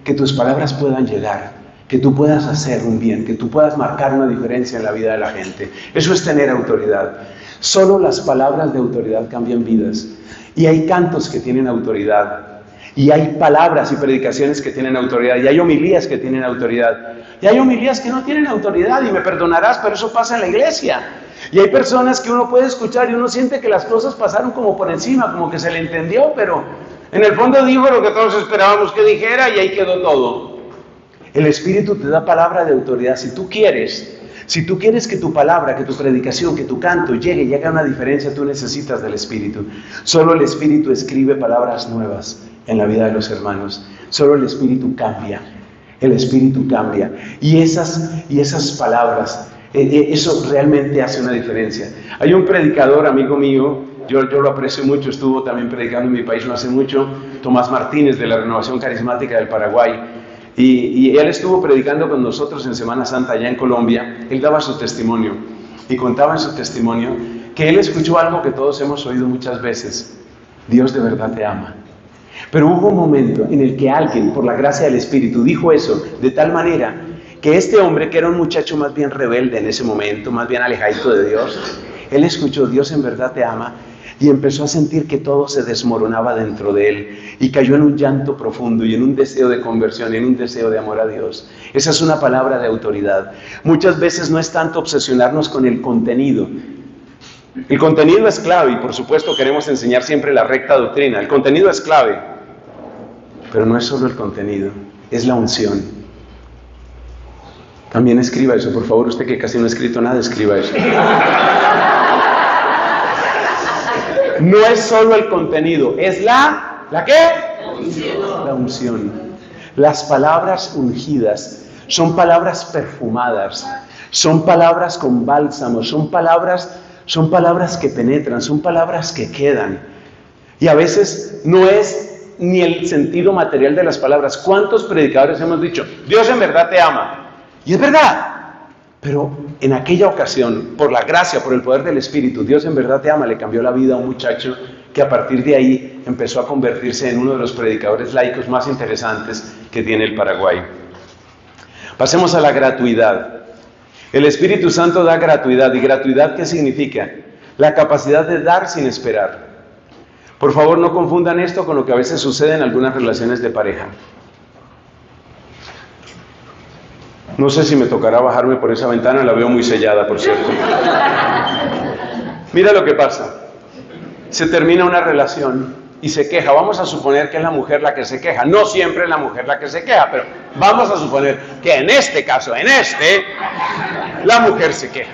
que tus palabras puedan llegar, que tú puedas hacer un bien, que tú puedas marcar una diferencia en la vida de la gente. Eso es tener autoridad. Solo las palabras de autoridad cambian vidas. Y hay cantos que tienen autoridad. Y hay palabras y predicaciones que tienen autoridad, y hay homilías que tienen autoridad, y hay homilías que no tienen autoridad, y me perdonarás, pero eso pasa en la iglesia. Y hay personas que uno puede escuchar y uno siente que las cosas pasaron como por encima, como que se le entendió, pero en el fondo dijo lo que todos esperábamos que dijera y ahí quedó todo. El Espíritu te da palabra de autoridad. Si tú quieres que tu palabra, que tu predicación, que tu canto llegue y haga una diferencia, tú necesitas del Espíritu. Solo el Espíritu escribe palabras nuevas en la vida de los hermanos. Solo el Espíritu cambia. El Espíritu cambia. Y esas palabras, eso realmente hace una diferencia. Hay un predicador, amigo mío, yo lo aprecio mucho, estuvo también predicando en mi país no hace mucho, Tomás Martínez, de la Renovación Carismática del Paraguay. Y él estuvo predicando con nosotros en Semana Santa allá en Colombia. Él daba su testimonio y contaba en su testimonio que él escuchó algo que todos hemos oído muchas veces: Dios de verdad te ama. Pero hubo un momento en el que alguien, por la gracia del Espíritu, dijo eso de tal manera que este hombre, que era un muchacho más bien rebelde en ese momento, más bien alejadito de Dios, él escuchó Dios en verdad te ama y empezó a sentir que todo se desmoronaba dentro de él y cayó en un llanto profundo y en un deseo de conversión y en un deseo de amor a Dios. Esa es una palabra de autoridad. Muchas veces no es tanto obsesionarnos con el contenido. El contenido es clave y por supuesto queremos enseñar siempre la recta doctrina. El contenido es clave, pero no es solo el contenido, es la unción. También escriba eso, por favor, usted que casi no ha escrito nada, escriba eso. No es solo el contenido, es ¿la qué? La unción. Las palabras ungidas son palabras perfumadas, son palabras con bálsamo, son palabras que penetran, son palabras que quedan. Y a veces no es ni el sentido material de las palabras. ¿Cuántos predicadores hemos dicho, Dios en verdad te ama? Y es verdad, pero en aquella ocasión, por la gracia, por el poder del Espíritu, Dios en verdad te ama, le cambió la vida a un muchacho que a partir de ahí empezó a convertirse en uno de los predicadores laicos más interesantes que tiene el Paraguay. Pasemos a la gratuidad. El Espíritu Santo da gratuidad. ¿Y gratuidad qué significa? La capacidad de dar sin esperar. Por favor, no confundan esto con lo que a veces sucede en algunas relaciones de pareja. No sé si me tocará bajarme por esa ventana, la veo muy sellada, por cierto. Mira lo que pasa. Se termina una relación y se queja. Vamos a suponer que es la mujer la que se queja. No siempre es la mujer la que se queja, pero vamos a suponer que en este caso, la mujer se queja.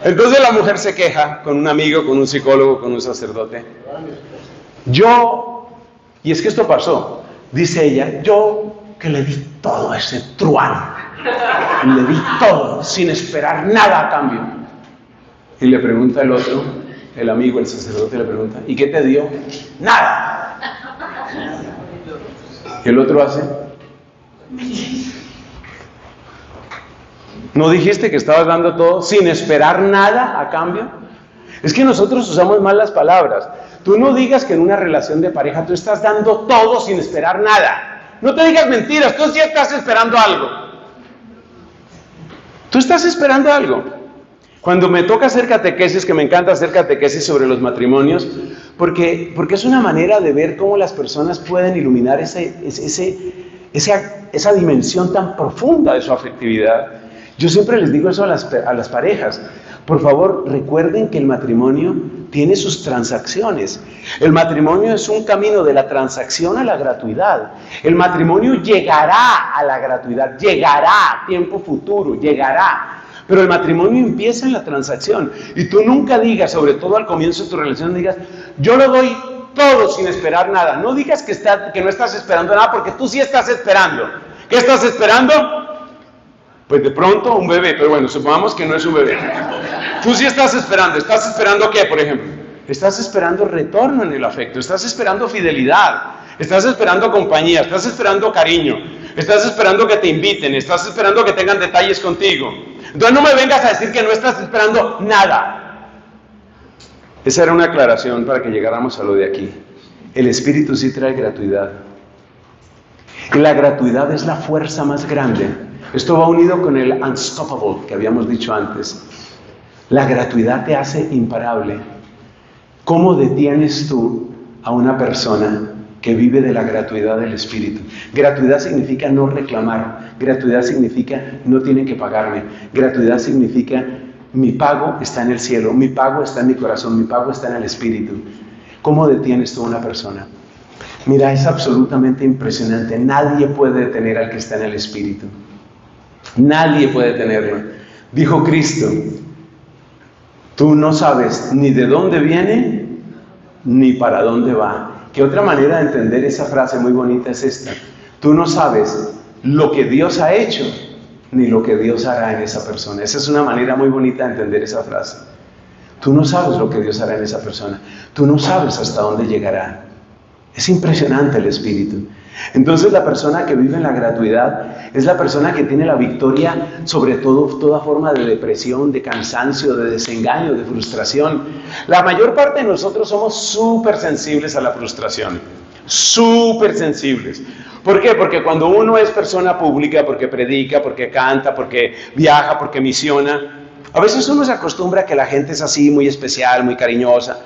Entonces la mujer se queja con un amigo, con un psicólogo, con un sacerdote. Y es que esto pasó, dice ella, yo que le di todo a ese truán, le di todo sin esperar nada a cambio. Y le pregunta el otro, el amigo, el sacerdote le pregunta, ¿y qué te dio? Nada. Y el otro hace, ¿no dijiste que estabas dando todo sin esperar nada a cambio? Es que nosotros usamos mal las palabras. Tú no digas que en una relación de pareja tú estás dando todo sin esperar nada. No te digas mentiras, tú sí estás esperando algo. Tú estás esperando algo. Cuando me toca hacer catequesis, que me encanta hacer catequesis sobre los matrimonios, porque es una manera de ver cómo las personas pueden iluminar esa dimensión tan profunda de su afectividad. Yo siempre les digo eso a las parejas. Por favor, recuerden que el matrimonio tiene sus transacciones. El matrimonio es un camino de la transacción a la gratuidad. El matrimonio llegará a la gratuidad, llegará, tiempo futuro, llegará. Pero el matrimonio empieza en la transacción. Y tú nunca digas, sobre todo al comienzo de tu relación, digas, yo lo doy todo sin esperar nada. No digas que no estás esperando nada, porque tú sí estás esperando. ¿Qué estás esperando? Pues de pronto un bebé, pero bueno, supongamos que no es un bebé. Tú sí estás esperando ¿qué, por ejemplo? Estás esperando retorno en el afecto, estás esperando fidelidad, estás esperando compañía, estás esperando cariño, estás esperando que te inviten, estás esperando que tengan detalles contigo. Entonces no me vengas a decir que no estás esperando nada. Esa era una aclaración para que llegáramos a lo de aquí. El Espíritu sí trae gratuidad. Y la gratuidad es la fuerza más grande. Esto va unido con el unstoppable que habíamos dicho antes. La gratuidad te hace imparable. ¿Cómo detienes tú a una persona que vive de la gratuidad del Espíritu? Gratuidad significa no reclamar. Gratuidad significa no tienen que pagarme. Gratuidad significa mi pago está en el cielo, mi pago está en mi corazón, mi pago está en el Espíritu. ¿Cómo detienes tú a una persona? Mira, es absolutamente impresionante. Nadie puede detener al que está en el Espíritu. Nadie puede detenerlo. Dijo Cristo, tú no sabes ni de dónde viene ni para dónde va. ¿Qué otra manera de entender esa frase muy bonita es esta? Tú no sabes lo que Dios ha hecho ni lo que Dios hará en esa persona. Esa es una manera muy bonita de entender esa frase. Tú no sabes lo que Dios hará en esa persona. Tú no sabes hasta dónde llegará. Es impresionante el Espíritu. Entonces la persona que vive en la gratuidad es la persona que tiene la victoria sobre toda forma de depresión, de cansancio, de desengaño, de frustración. La mayor parte de nosotros somos súper sensibles a la frustración. Súper sensibles. ¿Por qué? Porque cuando uno es persona pública, porque predica, porque canta, porque viaja, porque misiona, a veces uno se acostumbra a que la gente es así, muy especial, muy cariñosa.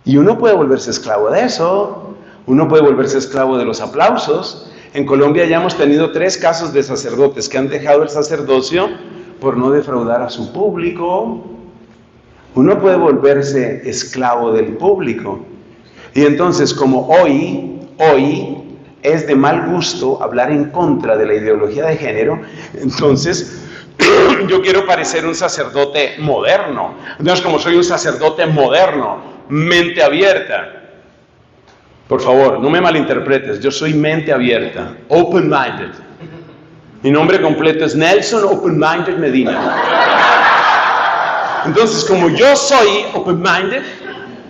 Y uno puede volverse esclavo de eso. Uno puede volverse esclavo de los aplausos. En Colombia ya hemos tenido 3 casos de sacerdotes que han dejado el sacerdocio por no defraudar a su público. Uno puede volverse esclavo del público. Y entonces, como hoy es de mal gusto hablar en contra de la ideología de género, entonces yo quiero parecer un sacerdote moderno. Entonces, como soy un sacerdote moderno, mente abierta, por favor, no me malinterpretes, yo soy mente abierta, open-minded. Mi nombre completo es Nelson Open-Minded Medina. Entonces, como yo soy open-minded,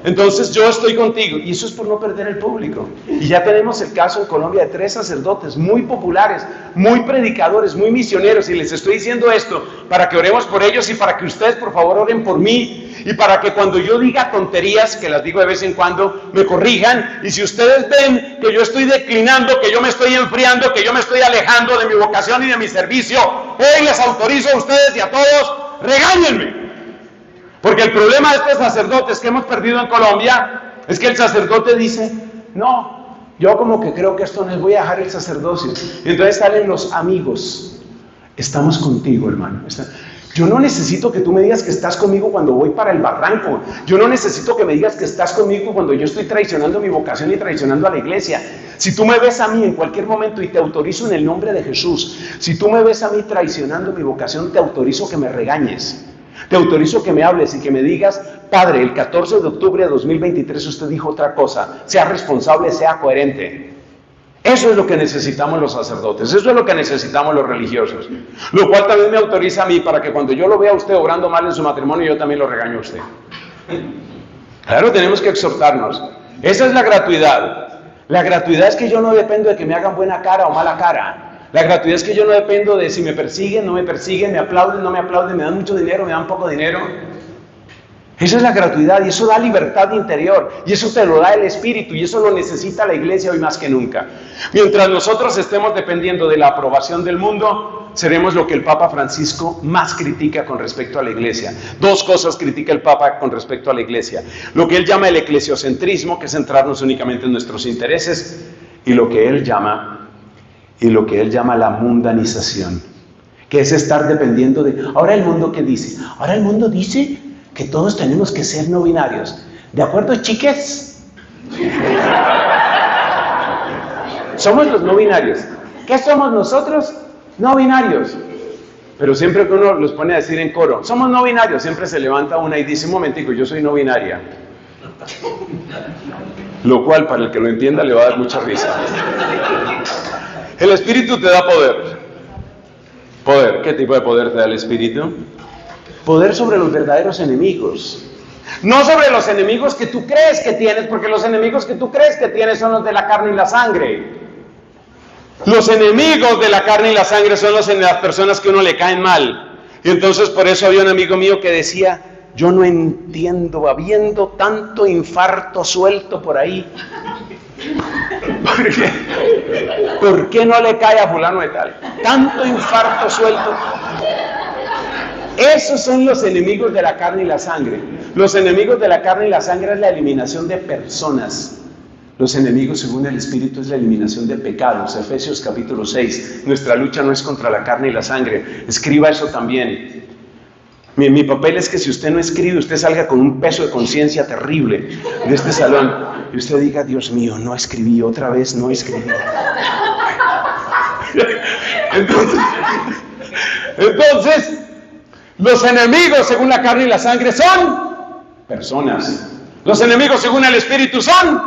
entonces yo estoy contigo. Y eso es por no perder el público. Y ya tenemos el caso en Colombia de 3 sacerdotes muy populares, muy predicadores, muy misioneros. Y les estoy diciendo esto para que oremos por ellos y para que ustedes, por favor, oren por mí y para que cuando yo diga tonterías, que las digo de vez en cuando, me corrijan. Y si ustedes ven que yo estoy declinando, que yo me estoy enfriando, que yo me estoy alejando de mi vocación y de mi servicio, hoy les autorizo a ustedes y a todos, regáñenme. Porque el problema de estos sacerdotes que hemos perdido en Colombia es que el sacerdote dice, no, yo como que creo que esto no es, voy a dejar el sacerdocio. Y entonces salen los amigos. Estamos contigo, hermano. Yo no necesito que tú me digas que estás conmigo cuando voy para el barranco. Yo no necesito que me digas que estás conmigo cuando yo estoy traicionando mi vocación y traicionando a la iglesia. Si tú me ves a mí en cualquier momento, y te autorizo en el nombre de Jesús, si tú me ves a mí traicionando mi vocación, te autorizo que me regañes. Te autorizo que me hables y que me digas, Padre, el 14 de octubre de 2023 usted dijo otra cosa. Sea responsable, sea coherente. Eso es lo que necesitamos los sacerdotes, eso es lo que necesitamos los religiosos. Lo cual también me autoriza a mí para que cuando yo lo vea a usted obrando mal en su matrimonio, yo también lo regaño a usted. Claro, tenemos que exhortarnos. Esa es la gratuidad. La gratuidad es que yo no dependo de que me hagan buena cara o mala cara. La gratuidad es que yo no dependo de si me persiguen, no me persiguen, me aplauden, no me aplauden, me dan mucho dinero, me dan poco dinero. Esa es la gratuidad y eso da libertad interior y eso te lo da el Espíritu y eso lo necesita la iglesia hoy más que nunca. Mientras nosotros estemos dependiendo de la aprobación del mundo, seremos lo que el Papa Francisco más critica con respecto a la iglesia. Dos cosas critica el Papa con respecto a la iglesia. Lo que él llama el eclesiocentrismo, que es centrarnos únicamente en nuestros intereses, y lo que él llama la mundanización, que es estar dependiendo de... Ahora el mundo, ¿qué dice? Ahora el mundo dice que todos tenemos que ser no binarios. ¿De acuerdo, chiques? Somos los no binarios. ¿Qué somos nosotros? No binarios. Pero siempre que uno los pone a decir en coro, somos no binarios, siempre se levanta una y dice, un momentico, yo soy no binaria. Lo cual, para el que lo entienda, le va a dar mucha risa. El Espíritu te da poder. ¿Poder? ¿Qué tipo de poder te da el Espíritu? Poder sobre los verdaderos enemigos. No sobre los enemigos que tú crees que tienes, porque los enemigos que tú crees que tienes son los de la carne y la sangre. Los enemigos de la carne y la sangre son las personas que a uno le caen mal. Y entonces por eso había un amigo mío que decía, yo no entiendo, habiendo tanto infarto suelto por ahí, ¿por qué no le cae a fulano de tal? Tanto infarto suelto. Esos son los enemigos de la carne y la sangre. Los enemigos de la carne y la sangre es la eliminación de personas. Los enemigos, según el Espíritu, es la eliminación de pecados. Efesios capítulo 6. Nuestra lucha no es contra la carne y la sangre. Escriba eso también. Mi papel es que si usted no escribe, usted salga con un peso de conciencia terrible de este salón. Y usted diga, Dios mío, no escribí, otra vez no escribí. Entonces, los enemigos según la carne y la sangre son personas. Los enemigos según el Espíritu son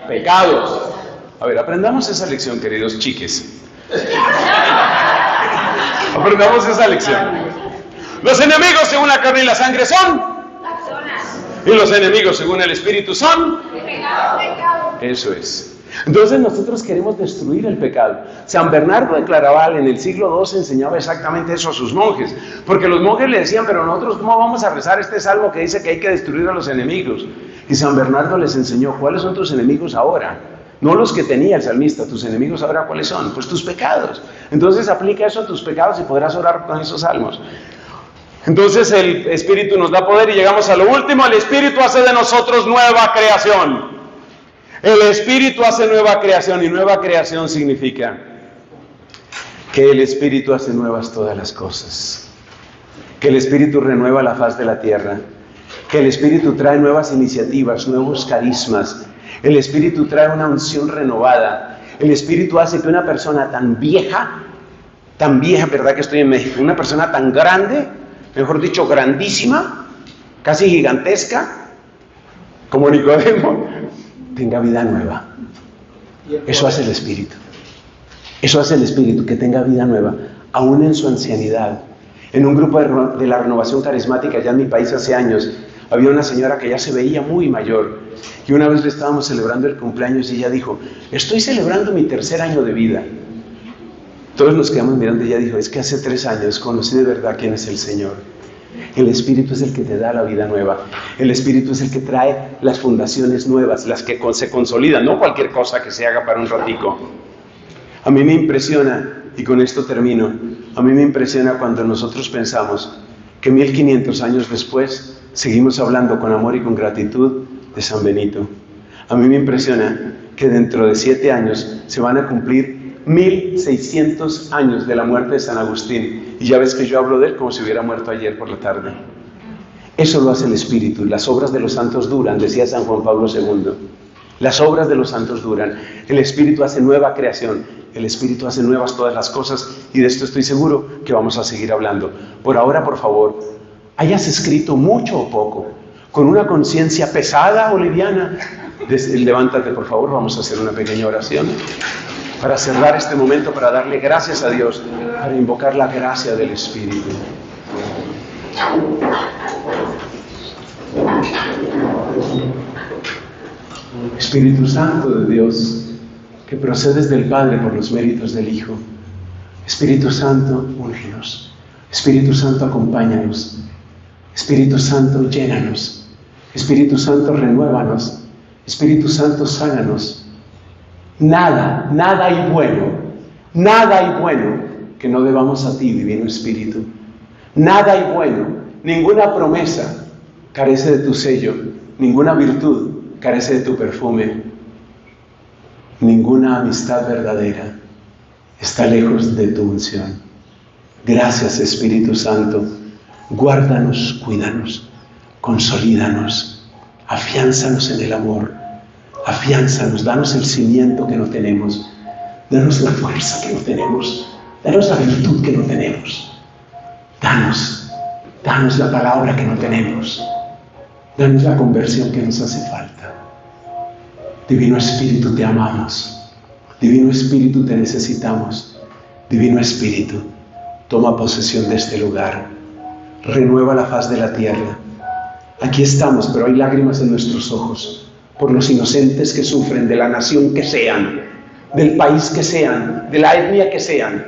pecados. A ver, aprendamos esa lección, queridos chiques. Aprendamos esa lección. Los enemigos según la carne y la sangre son personas. Y los enemigos según el Espíritu son pecado. Eso es. Entonces nosotros queremos destruir el pecado. San Bernardo de Claraval en el siglo II enseñaba exactamente eso a sus monjes, porque los monjes le decían, pero nosotros ¿cómo vamos a rezar este salmo que dice que hay que destruir a los enemigos? Y San Bernardo les enseñó, ¿cuáles son tus enemigos ahora? No los que tenía el salmista, tus enemigos ahora ¿cuáles son? Pues tus pecados. Entonces aplica eso a tus pecados y podrás orar con esos salmos. Entonces el Espíritu nos da poder y llegamos a lo último, el Espíritu hace de nosotros nueva creación. El Espíritu hace nueva creación y nueva creación significa que el Espíritu hace nuevas todas las cosas, que el Espíritu renueva la faz de la tierra, que el Espíritu trae nuevas iniciativas, nuevos carismas, el Espíritu trae una unción renovada, el Espíritu hace que una persona tan vieja, ¿verdad que estoy en México? Una persona tan grande, mejor dicho, grandísima, casi gigantesca, como Nicodemo, tenga vida nueva. Eso hace el Espíritu. Eso hace el Espíritu, que tenga vida nueva, aún en su ancianidad. En un grupo de la renovación carismática allá en mi país hace años, había una señora que ya se veía muy mayor, y una vez le estábamos celebrando el cumpleaños y ella dijo, estoy celebrando mi 3er año de vida. Todos nos quedamos mirando y ella dijo, es que hace 3 años conocí de verdad quién es el Señor. El Espíritu es el que te da la vida nueva. El Espíritu es el que trae las fundaciones nuevas, las que se consolidan, no cualquier cosa que se haga para un ratico. A mí me impresiona, y con esto termino, a mí me impresiona cuando nosotros pensamos que 1500 años después seguimos hablando con amor y con gratitud de San Benito. A mí me impresiona que dentro de 7 años se van a cumplir 1600 años de la muerte de San Agustín. Y ya ves que yo hablo de él como si hubiera muerto ayer por la tarde. Eso lo hace el Espíritu. Las obras de los santos duran, decía San Juan Pablo II. Las obras de los santos duran. El Espíritu hace nueva creación. El Espíritu hace nuevas todas las cosas. Y de esto estoy seguro que vamos a seguir hablando. Por ahora, por favor, hayas escrito mucho o poco, con una conciencia pesada o liviana, levántate, por favor, vamos a hacer una pequeña oración para cerrar este momento, para darle gracias a Dios, para invocar la gracia del Espíritu. Espíritu Santo de Dios, que procedes del Padre por los méritos del Hijo. Espíritu Santo, úngenos. Espíritu Santo, acompáñanos. Espíritu Santo, llénanos. Espíritu Santo, renuévanos. Espíritu Santo, sánanos. Nada hay bueno que no debamos a ti, Divino Espíritu. Nada hay bueno, ninguna promesa carece de tu sello, ninguna virtud carece de tu perfume, ninguna amistad verdadera está lejos de tu unción. Gracias, Espíritu Santo. Guárdanos, cuídanos, consolídanos, afiánzanos en el amor, afiánzanos, danos el cimiento que no tenemos, danos la fuerza que no tenemos, danos la virtud que no tenemos, danos la palabra que no tenemos, danos la conversión que nos hace falta. Divino Espíritu, te amamos, Divino Espíritu, te necesitamos, Divino Espíritu, toma posesión de este lugar, renueva la faz de la tierra. Aquí estamos, pero hay lágrimas en nuestros ojos por los inocentes que sufren, de la nación que sean, del país que sean, de la etnia que sean.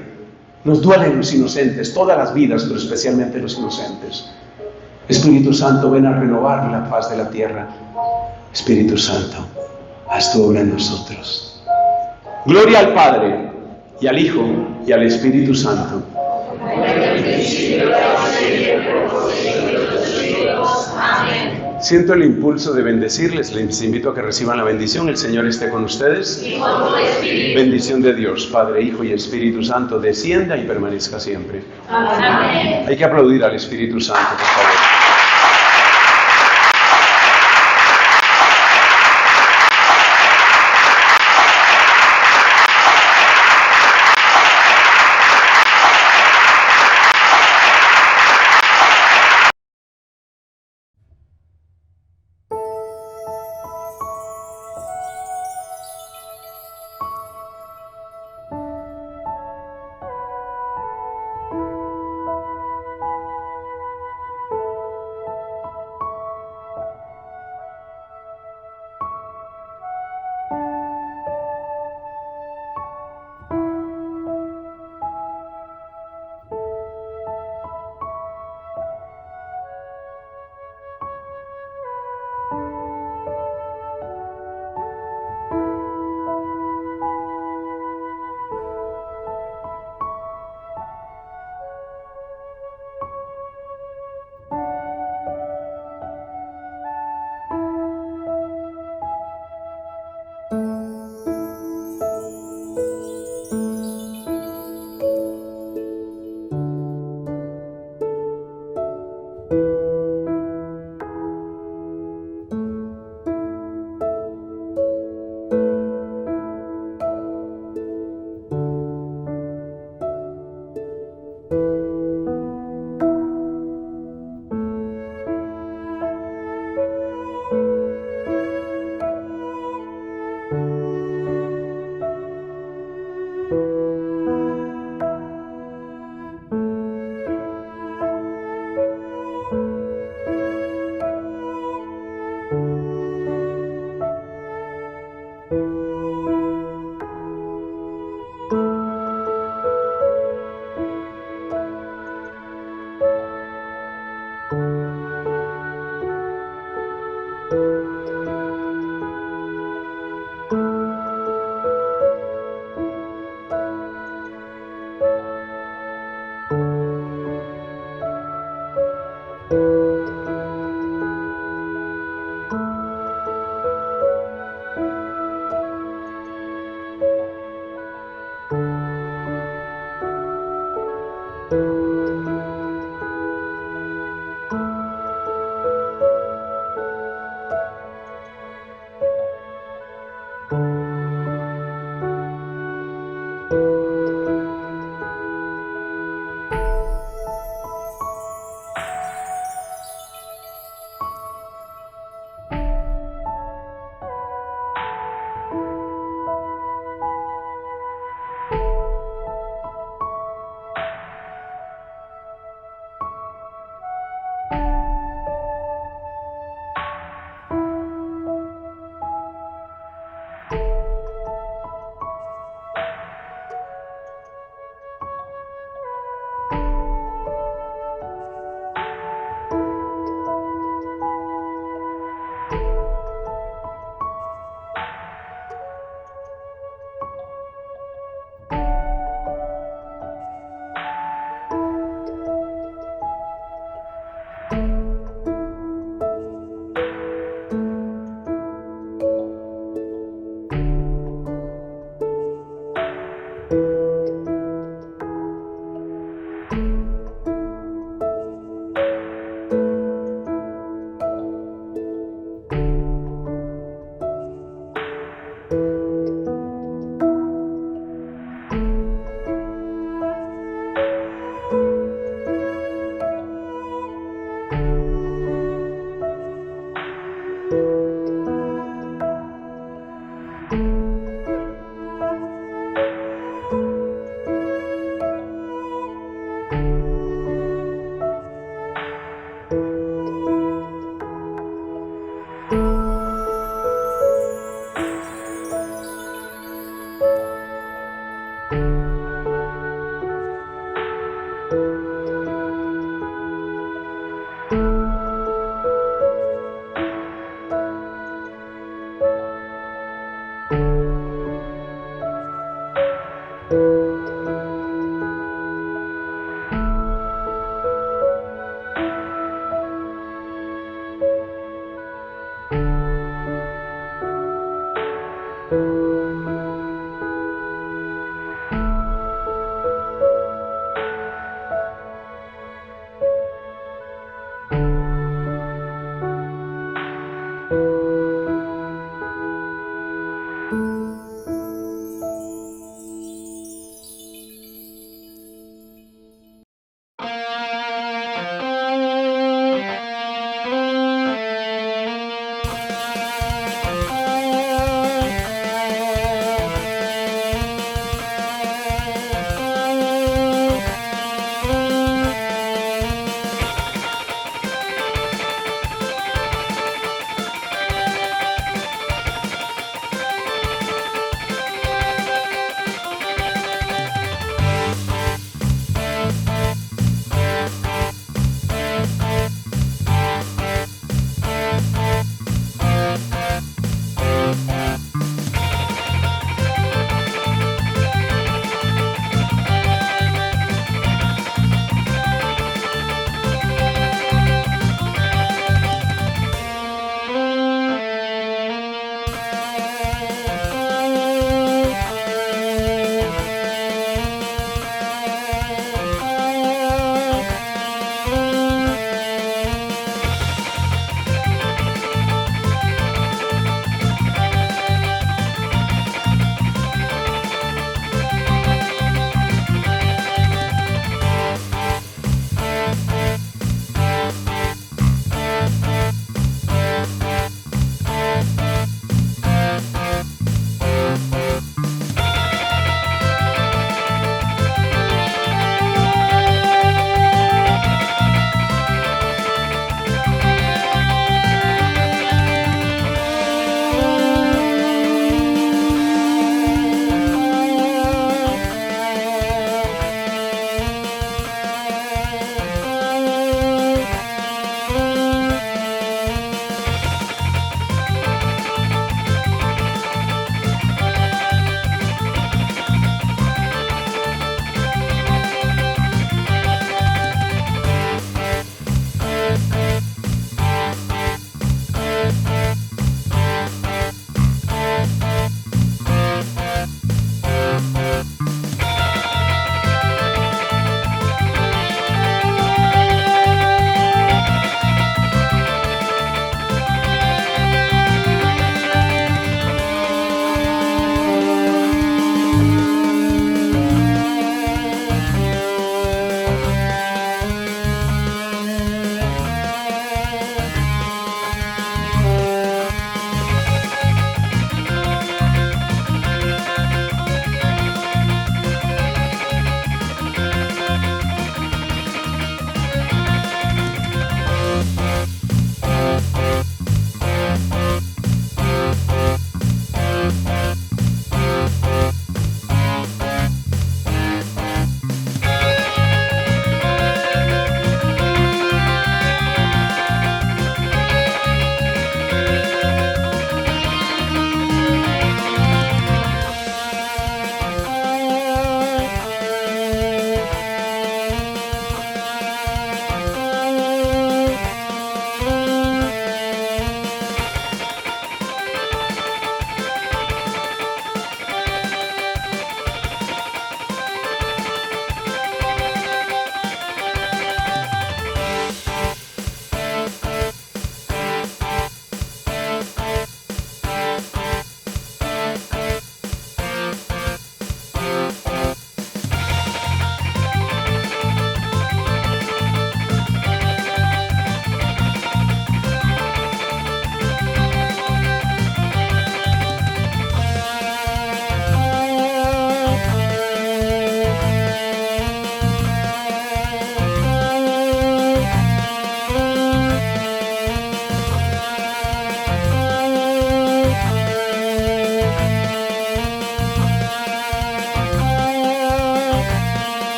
Nos duelen los inocentes, todas las vidas, pero especialmente los inocentes. Espíritu Santo, ven a renovar la faz de la tierra. Espíritu Santo, haz tu obra en nosotros. Gloria al Padre, y al Hijo, y al Espíritu Santo. Siento el impulso de bendecirles, les invito a que reciban la bendición. El Señor esté con ustedes. Bendición de Dios, Padre, Hijo y Espíritu Santo, descienda y permanezca siempre. Amén. Hay que aplaudir al Espíritu Santo, por favor.